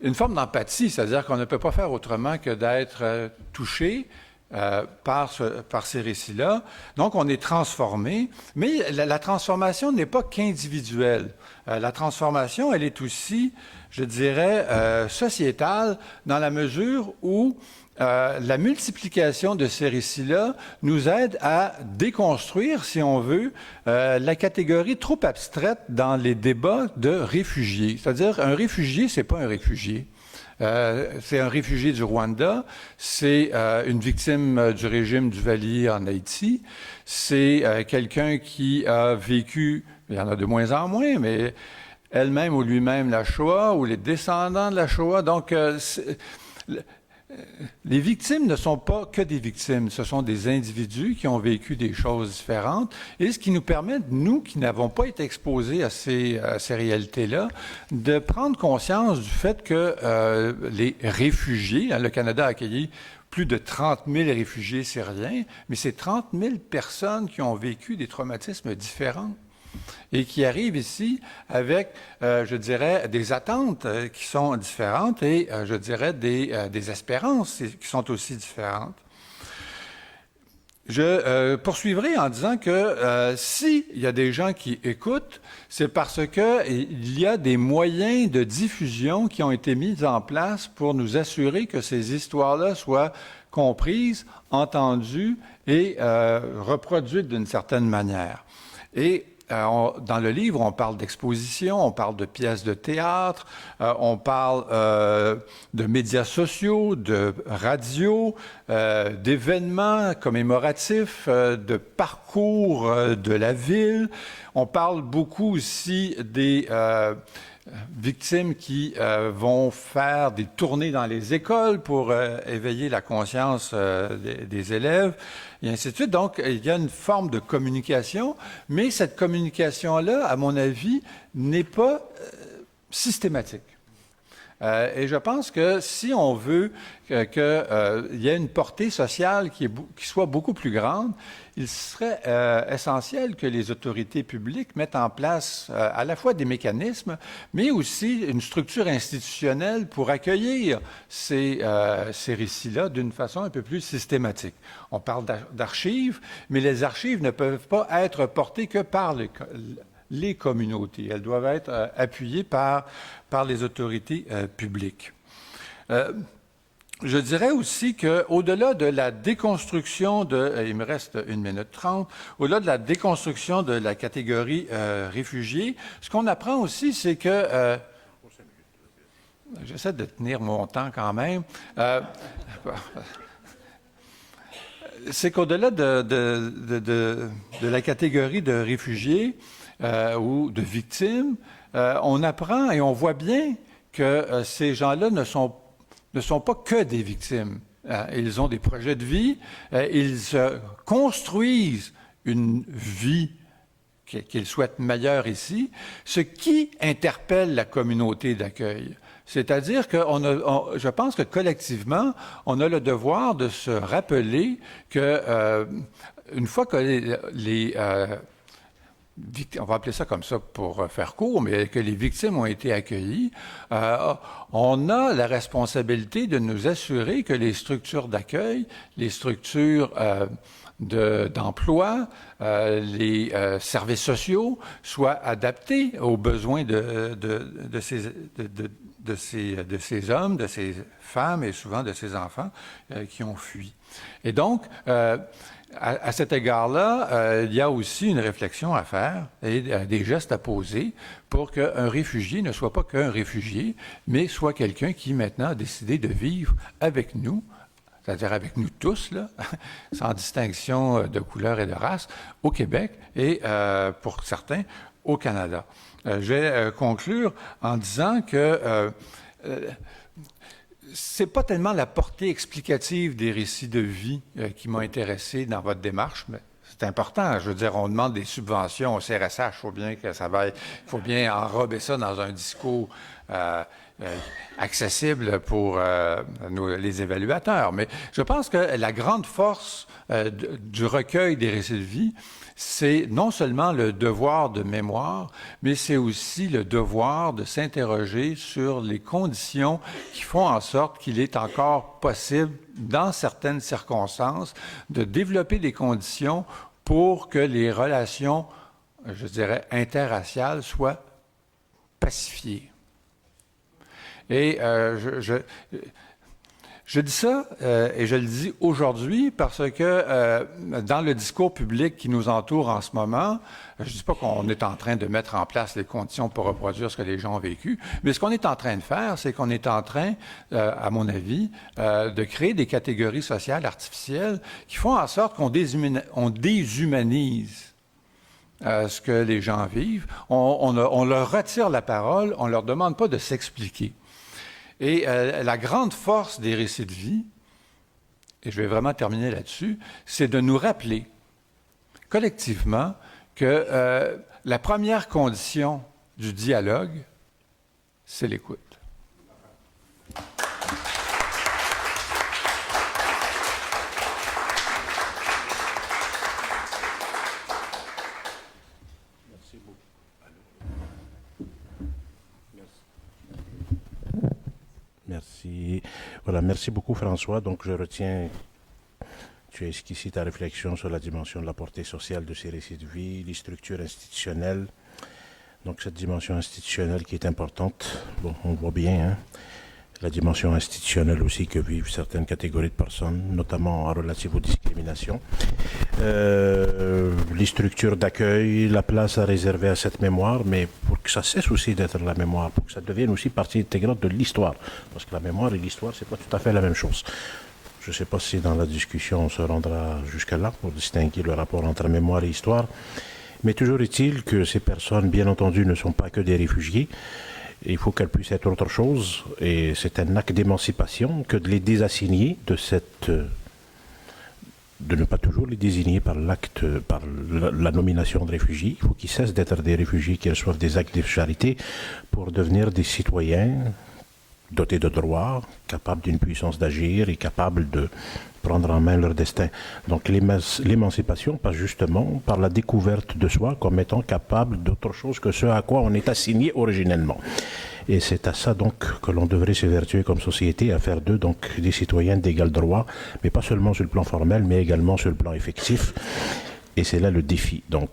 une forme d'empathie, c'est-à-dire qu'on ne peut pas faire autrement que d'être touché par ces récits-là. Donc, on est transformé, mais la transformation n'est pas qu'individuelle. La transformation, elle est aussi, je dirais, sociétale, dans la mesure où la multiplication de ces récits-là nous aide à déconstruire, si on veut, la catégorie trop abstraite dans les débats de réfugiés. C'est-à-dire, un réfugié, c'est pas un réfugié. C'est un réfugié du Rwanda, c'est une victime du régime Duvalier en Haïti, c'est quelqu'un qui a vécu, il y en a de moins en moins, mais elle-même ou lui-même la Shoah, ou les descendants de la Shoah. Donc, les victimes ne sont pas que des victimes, ce sont des individus qui ont vécu des choses différentes, et ce qui nous permet, nous qui n'avons pas été exposés à ces réalités-là, de prendre conscience du fait que les réfugiés, le Canada a accueilli plus de 30 000 réfugiés syriens, mais c'est 30 000 personnes qui ont vécu des traumatismes différents et qui arrivent ici avec, je dirais, des attentes qui sont différentes et, je dirais, des espérances qui sont aussi différentes. Je poursuivrai en disant que s'il y a des gens qui écoutent, c'est parce qu'il y a des moyens de diffusion qui ont été mis en place pour nous assurer que ces histoires-là soient comprises, entendues et reproduites d'une certaine manière. Et dans le livre, on parle d'expositions, on parle de pièces de théâtre, on parle de médias sociaux, de radio, d'événements commémoratifs, de parcours de la ville. On parle beaucoup aussi des victimes qui vont faire des tournées dans les écoles pour éveiller la conscience des élèves, et ainsi de suite. Donc, il y a une forme de communication, mais cette communication-là, à mon avis, n'est pas systématique. Et je pense que si on veut qu'il y ait une portée sociale qui soit beaucoup plus grande, il serait essentiel que les autorités publiques mettent en place à la fois des mécanismes, mais aussi une structure institutionnelle pour accueillir ces récits-là d'une façon un peu plus systématique. On parle d'archives, mais les archives ne peuvent pas être portées que par les communautés. Elles doivent être appuyées par les autorités publiques. Je dirais aussi qu'au-delà de la déconstruction il me reste 1 minute 30, au-delà de la déconstruction de la catégorie réfugiés, ce qu'on apprend aussi, c'est que j'essaie de tenir mon temps quand même. C'est qu'au-delà de la catégorie de réfugiés ou de victimes, on apprend et on voit bien que ces gens-là ne sont pas que des victimes. Ils ont des projets de vie, ils construisent une vie qu'ils souhaitent meilleure ici, ce qui interpelle la communauté d'accueil. C'est-à-dire que je pense que collectivement, on a le devoir de se rappeler que une fois que on va appeler ça comme ça pour faire court, mais que les victimes ont été accueillies, on a la responsabilité de nous assurer que les structures d'accueil, les structures d'emploi, les services sociaux soient adaptés aux besoins de ces hommes, de ces femmes et souvent de ces enfants qui ont fui. Et donc, à cet égard-là, il y a aussi une réflexion à faire et des gestes à poser pour qu'un réfugié ne soit pas qu'un réfugié, mais soit quelqu'un qui maintenant a décidé de vivre avec nous, c'est-à-dire avec nous tous, là, sans distinction de couleur et de race, au Québec et, pour certains, au Canada. Je vais conclure en disant que c'est pas tellement la portée explicative des récits de vie qui m'a intéressé dans votre démarche, mais c'est important. Je veux dire, on demande des subventions au CRSH. Il faut bien enrober ça dans un discours accessible pour les évaluateurs. Mais je pense que la grande force du recueil des récits de vie, c'est non seulement le devoir de mémoire, mais c'est aussi le devoir de s'interroger sur les conditions qui font en sorte qu'il est encore possible, dans certaines circonstances, de développer des conditions pour que les relations, je dirais, interraciales soient pacifiées. Et je dis ça et je le dis aujourd'hui parce que dans le discours public qui nous entoure en ce moment, je ne dis pas qu'on est en train de mettre en place les conditions pour reproduire ce que les gens ont vécu, mais ce qu'on est en train de faire, c'est qu'on est en train, à mon avis, de créer des catégories sociales artificielles qui font en sorte qu'on déshumanise ce que les gens vivent. On leur retire la parole, on ne leur demande pas de s'expliquer. Et la grande force des récits de vie, et je vais vraiment terminer là-dessus, c'est de nous rappeler collectivement que la première condition du dialogue, c'est l'écoute. Merci. Voilà, merci beaucoup François. Donc je retiens, tu as esquissé ta réflexion sur la dimension de la portée sociale de ces récits de vie, les structures institutionnelles. Donc cette dimension institutionnelle qui est importante, bon, on voit bien, hein, la dimension institutionnelle aussi que vivent certaines catégories de personnes, notamment en relative aux discriminations. Les structures d'accueil, la place à réserver à cette mémoire, mais pour que ça cesse aussi d'être la mémoire, pour que ça devienne aussi partie intégrante de l'histoire. Parce que la mémoire et l'histoire, c'est pas tout à fait la même chose. Je ne sais pas si dans la discussion on se rendra jusqu'à là pour distinguer le rapport entre mémoire et histoire. Mais toujours est-il que ces personnes, bien entendu, ne sont pas que des réfugiés. Il faut qu'elles puissent être autre chose. Et c'est un acte d'émancipation que de les désassigner de ne pas toujours les désigner par la nomination de réfugiés. Il faut qu'ils cessent d'être des réfugiés qui reçoivent des actes de charité pour devenir des citoyens dotés de droits, capables d'une puissance d'agir et capables de prendre en main leur destin. Donc l'émancipation passe justement par la découverte de soi comme étant capable d'autre chose que ce à quoi on est assigné originellement. Et c'est à ça donc que l'on devrait s'évertuer comme société, à faire d'eux donc des citoyens d'égal droit, mais pas seulement sur le plan formel, mais également sur le plan effectif. Et c'est là le défi, donc,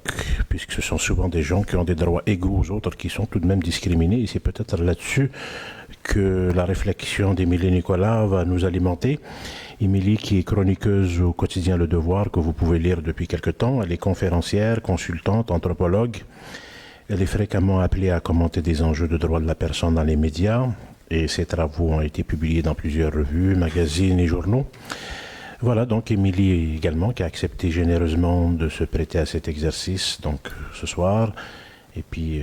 puisque ce sont souvent des gens qui ont des droits égaux aux autres, qui sont tout de même discriminés, et c'est peut-être là-dessus que la réflexion d'Émilie Nicolas va nous alimenter. Émilie, qui est chroniqueuse au quotidien Le Devoir, que vous pouvez lire depuis quelque temps, elle est conférencière, consultante, anthropologue. Elle est fréquemment appelée à commenter des enjeux de droits de la personne dans les médias, et ses travaux ont été publiés dans plusieurs revues, magazines et journaux. Voilà, donc Émilie également, qui a accepté généreusement de se prêter à cet exercice, donc ce soir, et puis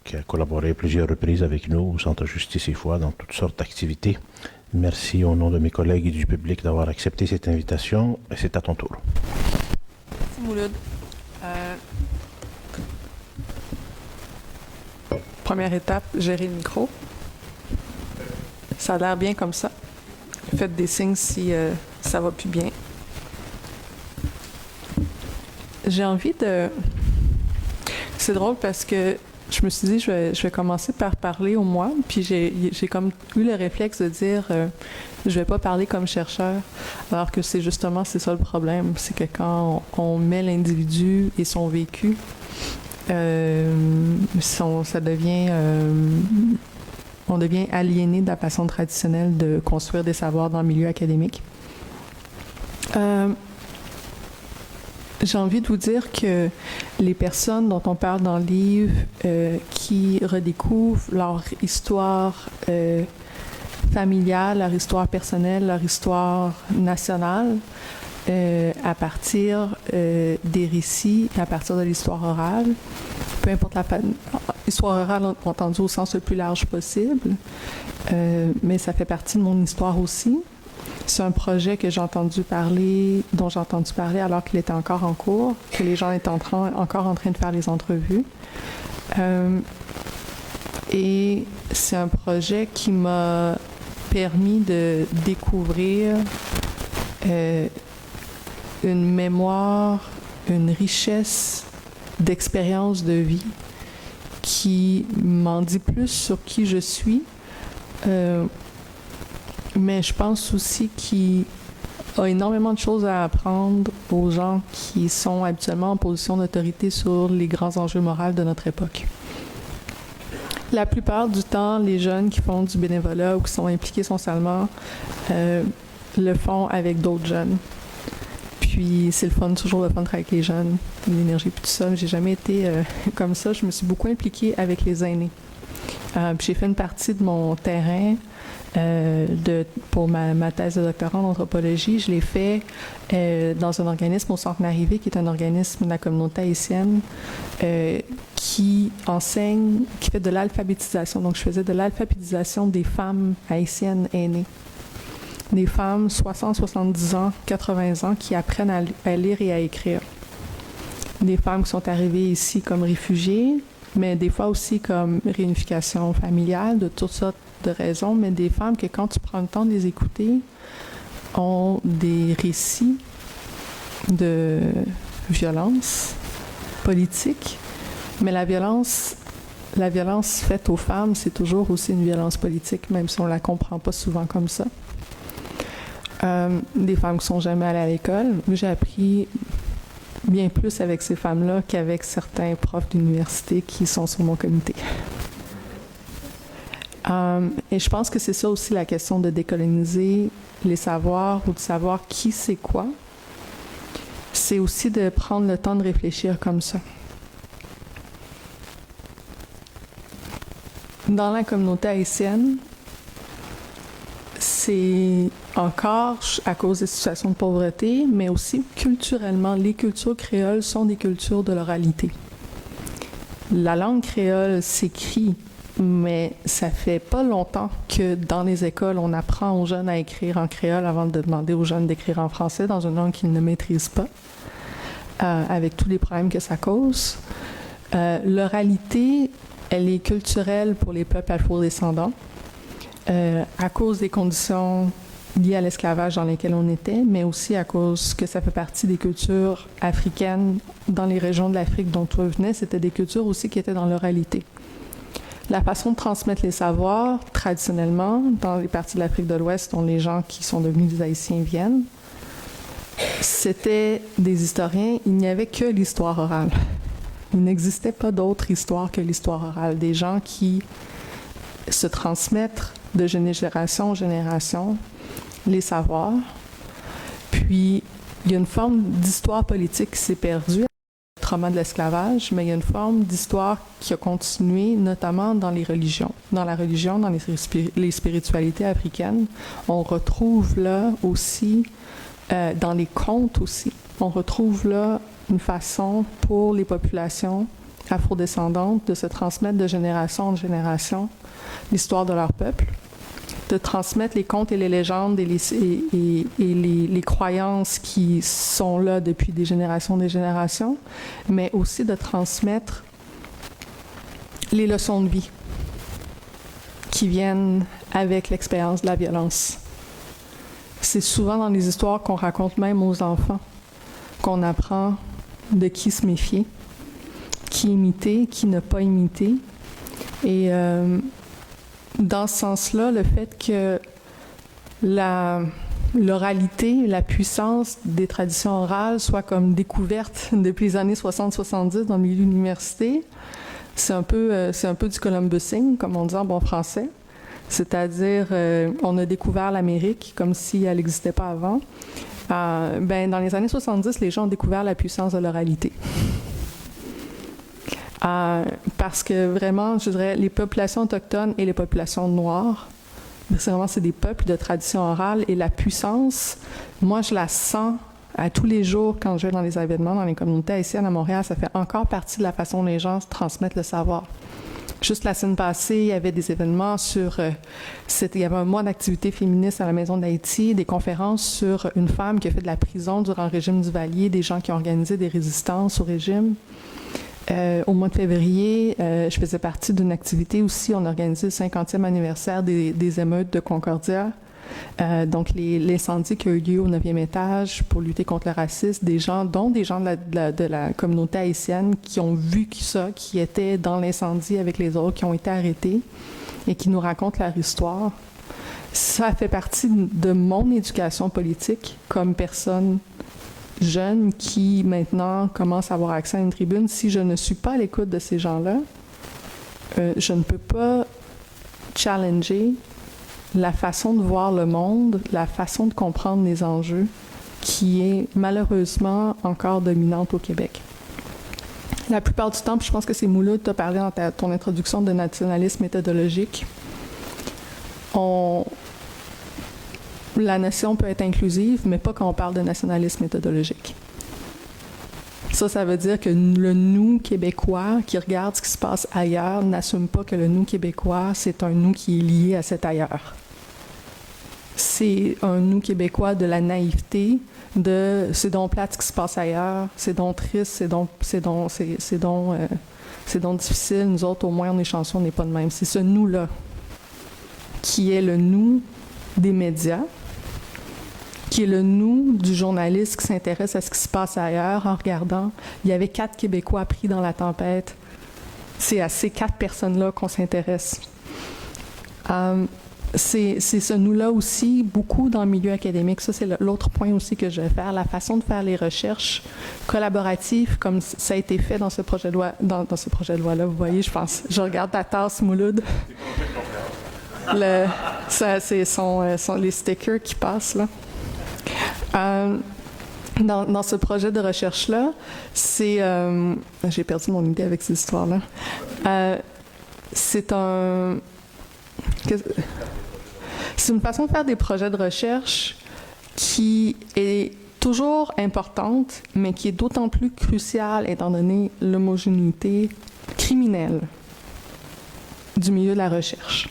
qui a collaboré à plusieurs reprises avec nous au Centre Justice et Foi dans toutes sortes d'activités. Merci au nom de mes collègues et du public d'avoir accepté cette invitation, et c'est à ton tour. Merci Mouloud. Première étape, gérer le micro. Ça a l'air bien comme ça. Faites des signes si ça va plus bien. J'ai envie de... C'est drôle parce que je me suis dit, je vais commencer par parler au moi, puis j'ai comme eu le réflexe de dire, je vais pas parler comme chercheur, alors que c'est justement, c'est ça le problème, c'est que quand on met l'individu et son vécu, ça devient... on devient aliéné de la façon traditionnelle de construire des savoirs dans le milieu académique. J'ai envie de vous dire que les personnes dont on parle dans le livre qui redécouvrent leur histoire familiale, leur histoire personnelle, leur histoire nationale à partir des récits, à partir de l'histoire orale, peu importe l'histoire orale entendue au sens le plus large possible, mais ça fait partie de mon histoire aussi. C'est un projet que dont j'ai entendu parler alors qu'il était encore en cours, que les gens étaient encore en train de faire les entrevues. Et c'est un projet qui m'a permis de découvrir une mémoire, une richesse d'expériences de vie qui m'en dit plus sur qui je suis, mais je pense aussi qu'il a énormément de choses à apprendre aux gens qui sont habituellement en position d'autorité sur les grands enjeux moraux de notre époque. La plupart du temps, les jeunes qui font du bénévolat ou qui sont impliqués socialement le font avec d'autres jeunes. Puis c'est le fun, toujours le fun de travailler avec les jeunes, l'énergie puis tout ça. J'ai jamais été comme ça. Je me suis beaucoup impliquée avec les aînés. Puis j'ai fait une partie de mon terrain pour ma thèse de doctorat en anthropologie. Je l'ai fait dans un organisme au Centre Marivé, qui est un organisme de la communauté haïtienne qui enseigne, qui fait de l'alphabétisation. Donc je faisais de l'alphabétisation des femmes haïtiennes aînées. Des femmes 60, 70 ans, 80 ans qui apprennent à lire et à écrire. Des femmes qui sont arrivées ici comme réfugiées, mais des fois aussi comme réunification familiale, de toutes sortes de raisons, mais des femmes que quand tu prends le temps de les écouter, ont des récits de violence politique, mais la violence faite aux femmes, c'est toujours aussi une violence politique, même si on la comprend pas souvent comme ça. Des femmes qui sont jamais allées à l'école. J'ai appris bien plus avec ces femmes-là qu'avec certains profs d'université qui sont sur mon comité. Et je pense que c'est ça aussi la question de décoloniser les savoirs ou de savoir qui c'est quoi. C'est aussi de prendre le temps de réfléchir comme ça. Dans la communauté haïtienne, c'est encore à cause des situations de pauvreté, mais aussi culturellement, les cultures créoles sont des cultures de l'oralité. La langue créole s'écrit, mais ça fait pas longtemps que dans les écoles, on apprend aux jeunes à écrire en créole avant de demander aux jeunes d'écrire en français dans une langue qu'ils ne maîtrisent pas, avec tous les problèmes que ça cause. L'oralité, elle est culturelle pour les peuples afro-descendants. À cause des conditions liées à l'esclavage dans lesquelles on était, mais aussi à cause que ça fait partie des cultures africaines dans les régions de l'Afrique dont toi venais, c'était des cultures aussi qui étaient dans l'oralité. La façon de transmettre les savoirs, traditionnellement, dans les parties de l'Afrique de l'Ouest dont les gens qui sont devenus des Haïtiens viennent, c'était des historiens, il n'y avait que l'histoire orale. Il n'existait pas d'autre histoire que l'histoire orale. Des gens qui se transmettent de génération en génération les savoirs. Puis, il y a une forme d'histoire politique qui s'est perdue, le trauma de l'esclavage, mais il y a une forme d'histoire qui a continué, notamment dans les religions. Dans la religion, dans les spiritualités africaines, on retrouve là aussi, dans les contes aussi, on retrouve là une façon pour les populations afrodescendantes de se transmettre de génération en génération l'histoire de leur peuple, de transmettre les contes et les légendes et les croyances qui sont là depuis des générations, mais aussi de transmettre les leçons de vie qui viennent avec l'expérience de la violence. C'est souvent dans les histoires qu'on raconte même aux enfants qu'on apprend de qui se méfier, qui imiter, qui ne pas imiter. Et dans ce sens-là, le fait que l'oralité, la puissance des traditions orales soit comme découverte depuis les années 60-70 dans le milieu de l'université, c'est un peu du Columbusing, comme on dit en bon français. C'est-à-dire, on a découvert l'Amérique comme si elle n'existait pas avant. Dans les années 70, les gens ont découvert la puissance de l'oralité. Parce que vraiment, je dirais, les populations autochtones et les populations noires, c'est des peuples de tradition orale et la puissance, moi je la sens à tous les jours quand je vais dans les événements, dans les communautés haïtiennes à Montréal, ça fait encore partie de la façon dont les gens transmettent le savoir. Juste la semaine passée, il y avait des événements sur... il y avait un mois d'activité féministe à la Maison d'Haïti, des conférences sur une femme qui a fait de la prison durant le régime Duvalier, des gens qui ont organisé des résistances au régime. Au mois de février, je faisais partie d'une activité aussi. On a organisé le 50e anniversaire des émeutes de Concordia. Donc, l'incendie qui a eu lieu au 9e étage pour lutter contre le racisme, dont des gens de la communauté haïtienne qui ont vu ça, qui étaient dans l'incendie avec les autres, qui ont été arrêtés et qui nous racontent leur histoire. Ça fait partie de mon éducation politique comme personne jeune qui, maintenant, commence à avoir accès à une tribune. Si je ne suis pas à l'écoute de ces gens-là, je ne peux pas challenger la façon de voir le monde, la façon de comprendre les enjeux qui est malheureusement encore dominante au Québec. La plupart du temps, puis je pense que c'est Mouloud, tu as parlé dans ton introduction de nationalisme méthodologique. La notion peut être inclusive, mais pas quand on parle de nationalisme méthodologique. Ça veut dire que le nous québécois qui regarde ce qui se passe ailleurs n'assume pas que le nous québécois, c'est un nous qui est lié à cet ailleurs. C'est un nous québécois de la naïveté, c'est donc plate ce qui se passe ailleurs, c'est donc triste, c'est donc difficile, nous autres au moins on est chanceux, on n'est pas de même. C'est ce nous-là qui est le nous des médias, qui est le nous du journaliste qui s'intéresse à ce qui se passe ailleurs en regardant. Il y avait 4 Québécois pris dans la tempête. C'est à ces 4 personnes-là qu'on s'intéresse. C'est ce nous-là aussi, beaucoup dans le milieu académique. Ça, c'est l'autre point aussi que je vais faire. La façon de faire les recherches collaboratives, comme ça a été fait dans ce projet de loi, dans ce projet de loi-là, vous voyez, je regarde ta tasse, Mouloud. C'est les stickers qui passent, là. Dans ce projet de recherche-là, j'ai perdu mon idée avec cette histoire-là. C'est une façon de faire des projets de recherche qui est toujours importante, mais qui est d'autant plus cruciale étant donné l'homogénéité criminelle du milieu de la recherche.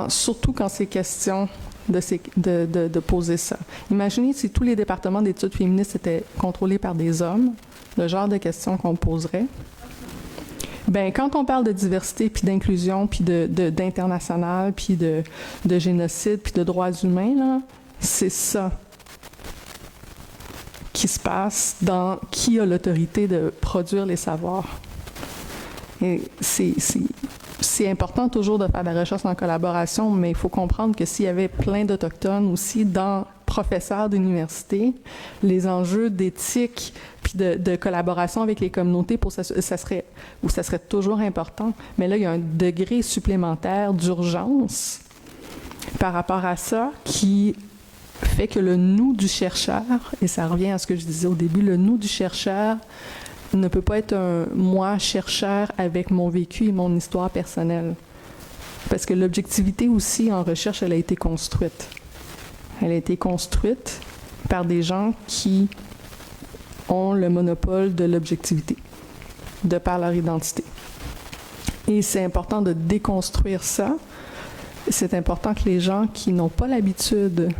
Surtout quand c'est question de poser ça. Imaginez si tous les départements d'études féministes étaient contrôlés par des hommes, le genre de questions qu'on poserait. Bien, quand on parle de diversité, puis d'inclusion, puis d'international, puis de génocide, puis de droits humains, là, c'est ça qui se passe dans qui a l'autorité de produire les savoirs. Et c'est important toujours de faire de la recherche en collaboration, mais il faut comprendre que s'il y avait plein d'Autochtones aussi professeurs d'université, les enjeux d'éthique puis de collaboration avec les communautés, ça serait toujours important. Mais là, il y a un degré supplémentaire d'urgence par rapport à ça qui fait que le nous du chercheur, et ça revient à ce que je disais au début, le nous du chercheur ne peut pas être un moi chercheur avec mon vécu et mon histoire personnelle. Parce que l'objectivité aussi en recherche, elle a été construite. Elle a été construite par des gens qui ont le monopole de l'objectivité, de par leur identité. Et c'est important de déconstruire ça. C'est important que les gens qui n'ont pas l'habitude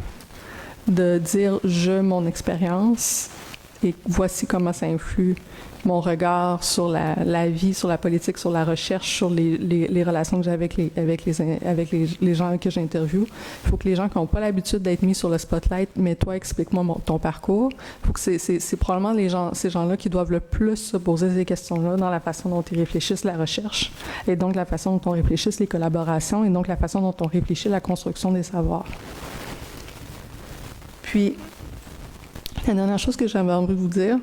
de dire « mon expérience » et voici comment ça influe mon regard sur la vie, sur la politique, sur la recherche, sur les relations que j'ai avec les gens que j'interviewe. Il faut que les gens qui n'ont pas l'habitude d'être mis sur le spotlight, mais toi, explique-moi ton parcours. Il faut que c'est probablement ces gens-là qui doivent le plus se poser ces questions-là dans la façon dont ils réfléchissent la recherche, et donc la façon dont on réfléchisse les collaborations, et donc la façon dont on réfléchit la construction des savoirs. Puis, la dernière chose que j'avais envie de vous dire,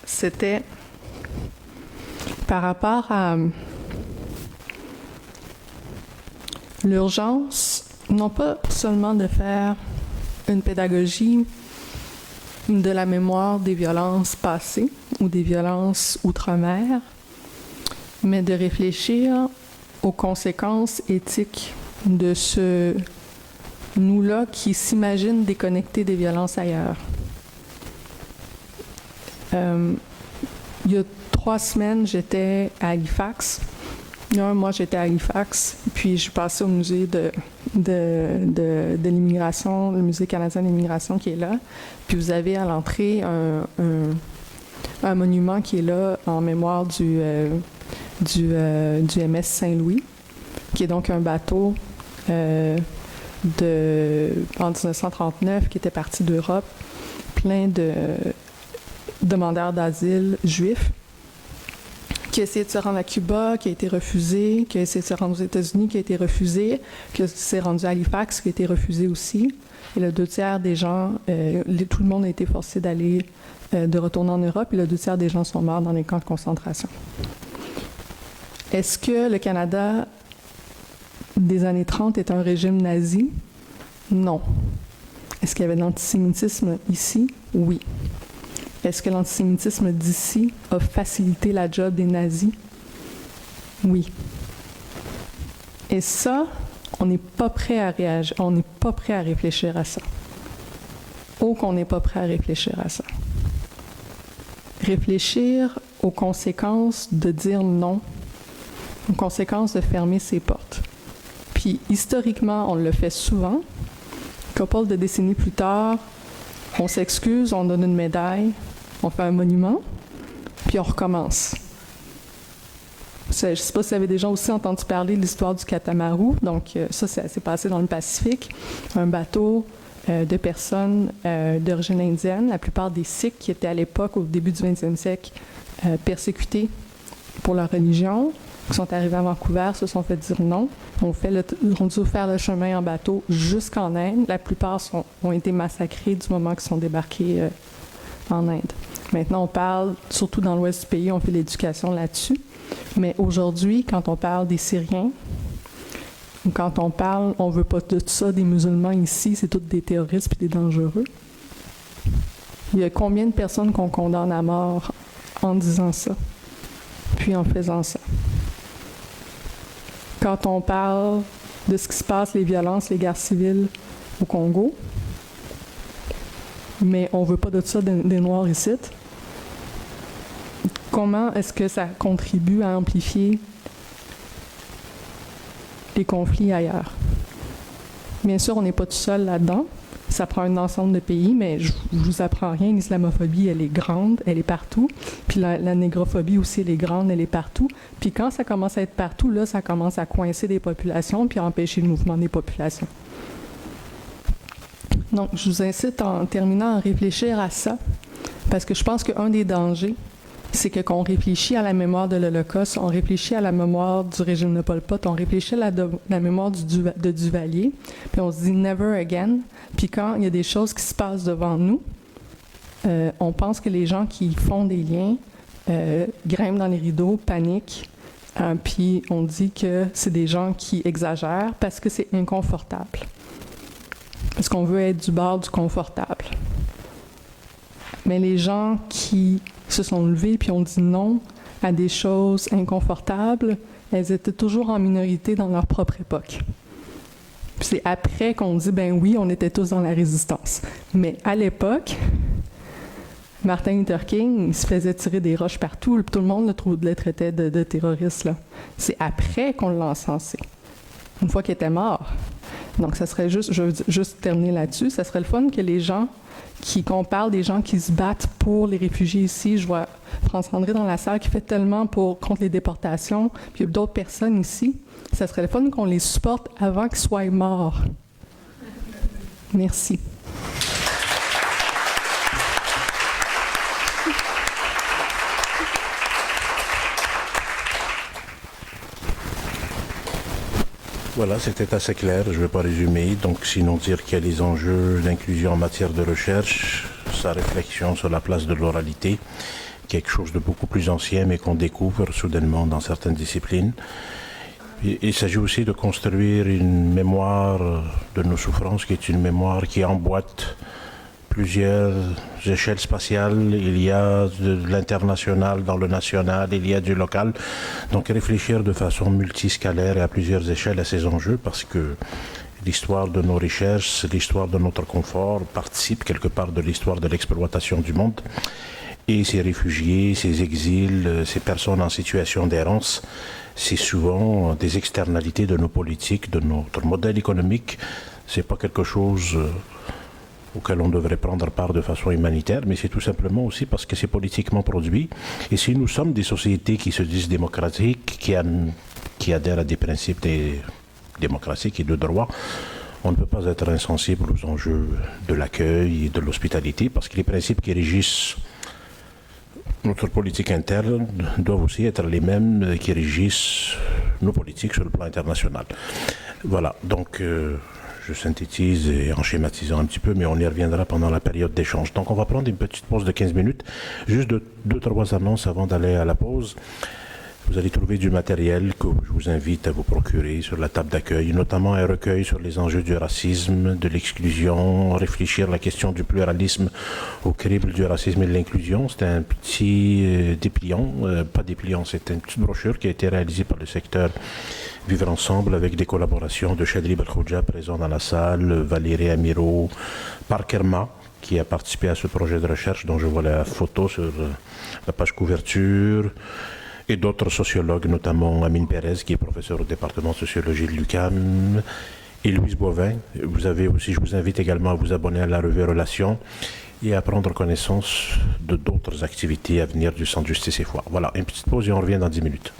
c'était par rapport à l'urgence, non pas seulement de faire une pédagogie de la mémoire des violences passées ou des violences outre-mer, mais de réfléchir aux conséquences éthiques de ce nous-là qui s'imagine déconnecté des violences ailleurs. Il y a 3 semaines, j'étais à Halifax Moi, j'étais à Halifax, puis je suis passée au musée de l'immigration, le musée canadien de l'immigration qui est là. Puis vous avez à l'entrée un monument qui est là en mémoire du MS Saint-Louis, qui est donc un bateau en 1939 qui était parti d'Europe, plein de demandeurs d'asile juifs, qui a essayé de se rendre à Cuba, qui a été refusé, qui a essayé de se rendre aux États-Unis, qui a été refusé, qui s'est rendu à Halifax, qui a été refusé aussi. Et le 2/3 des gens, tout le monde a été forcé d'aller, de retourner en Europe, et le 2/3 des gens sont morts dans les camps de concentration. Est-ce que le Canada des années 30 est un régime nazi? Non. Est-ce qu'il y avait de l'antisémitisme ici? Oui. Est-ce que l'antisémitisme d'ici a facilité la job des nazis? Oui. Et ça, on n'est pas prêt à réagir, on n'est pas prêt à réfléchir à ça. Oh, qu'on n'est pas prêt à réfléchir à ça. Réfléchir aux conséquences de dire non, aux conséquences de fermer ses portes. Puis, historiquement, on le fait souvent. Couple de décennies plus tard, on s'excuse, on donne une médaille, on fait un monument, puis on recommence. Je ne sais pas si vous avez déjà aussi entendu parler de l'histoire du catamaran. Donc, ça s'est passé dans le Pacifique. Un bateau de personnes d'origine indienne, la plupart des Sikhs qui étaient à l'époque, au début du 20e siècle, persécutés pour leur religion, qui sont arrivés à Vancouver, se sont fait dire non, ont dû faire le chemin en bateau jusqu'en Inde. La plupart ont été massacrés du moment qu'ils sont débarqués en Inde. Maintenant, on parle, surtout dans l'ouest du pays, on fait l'éducation là-dessus. Mais aujourd'hui, quand on parle des Syriens, ou quand on parle, on ne veut pas de ça des musulmans ici, c'est tous des terroristes et des dangereux. Il y a combien de personnes qu'on condamne à mort en disant ça, puis en faisant ça? Quand on parle de ce qui se passe, les violences, les guerres civiles au Congo, mais on ne veut pas de ça des Noirs ici, comment est-ce que ça contribue à amplifier les conflits ailleurs? Bien sûr, on n'est pas tout seul là-dedans. Ça prend un ensemble de pays, mais je ne vous apprends rien. L'islamophobie, elle est grande, elle est partout. Puis la négrophobie aussi, elle est grande, elle est partout. Puis quand ça commence à être partout, là, ça commence à coincer des populations puis à empêcher le mouvement des populations. Donc, je vous incite en terminant à réfléchir à ça, parce que je pense qu'un des dangers, c'est que qu'on réfléchit à la mémoire de l'Holocauste, on réfléchit à la mémoire du régime de Pol Pot, on réfléchit à la mémoire de Duvalier, puis on se dit « never again ». Puis quand il y a des choses qui se passent devant nous, on pense que les gens qui font des liens grimpent dans les rideaux, paniquent, puis on dit que c'est des gens qui exagèrent parce que c'est inconfortable. Parce qu'on veut être du bord du confortable. Mais les gens qui se sont levés puis ont dit non à des choses inconfortables, elles étaient toujours en minorité dans leur propre époque. Puis c'est après qu'on dit, ben oui, on était tous dans la résistance. Mais à l'époque, Martin Luther King, il se faisait tirer des roches partout. Tout le monde le traitait de terroriste, là. C'est après qu'on l'a encensé, une fois qu'il était mort. Donc, ça serait juste, je veux juste terminer là-dessus, ça serait le fun que les gens qu'on parle des gens qui se battent pour les réfugiés ici. Je vois France-André dans la salle qui fait tellement contre les déportations, puis il y a d'autres personnes ici. Ça serait le fun qu'on les supporte avant qu'ils soient morts. Merci. Voilà, c'était assez clair, je ne vais pas résumer. Donc, sinon dire qu'il y a les enjeux d'inclusion en matière de recherche, sa réflexion sur la place de l'oralité, quelque chose de beaucoup plus ancien, mais qu'on découvre soudainement dans certaines disciplines. Il s'agit aussi de construire une mémoire de nos souffrances, qui est une mémoire qui emboîte plusieurs échelles spatiales. Il y a de l'international dans le national, il y a du local. Donc réfléchir de façon multiscalaire et à plusieurs échelles à ces enjeux, parce que l'histoire de nos recherches, l'histoire de notre confort participe quelque part de l'histoire de l'exploitation du monde. Et ces réfugiés, ces exils, ces personnes en situation d'errance, c'est souvent des externalités de nos politiques, de notre modèle économique. C'est pas quelque chose auquel on devrait prendre part de façon humanitaire, mais c'est tout simplement aussi parce que c'est politiquement produit. Et si nous sommes des sociétés qui se disent démocratiques, qui adhèrent à des principes démocratiques et de droit, on ne peut pas être insensible aux enjeux de l'accueil et de l'hospitalité, parce que les principes qui régissent notre politique interne doivent aussi être les mêmes qui régissent nos politiques sur le plan international. Voilà, donc je synthétise et en schématisant un petit peu, mais on y reviendra pendant la période d'échange. Donc on va prendre une petite pause de 15 minutes, juste 2-3 annonces avant d'aller à la pause. Vous allez trouver du matériel que je vous invite à vous procurer sur la table d'accueil, notamment un recueil sur les enjeux du racisme, de l'exclusion, réfléchir à la question du pluralisme au crible du racisme et de l'inclusion. C'est un petit dépliant, pas dépliant, c'est une petite brochure qui a été réalisée par le secteur Vivre Ensemble avec des collaborations de Chadri Belkhouja présent dans la salle, Valérie Amiro, Parkerma, qui a participé à ce projet de recherche dont je vois la photo sur la page couverture, et d'autres sociologues, notamment Amine Pérez, qui est professeur au département de sociologie de l'UQAM, et Louise Boivin. Vous avez aussi, je vous invite également à vous abonner à la revue Relations et à prendre connaissance de d'autres activités à venir du Centre Justice et Foi. Voilà, une petite pause et on revient dans 10 minutes.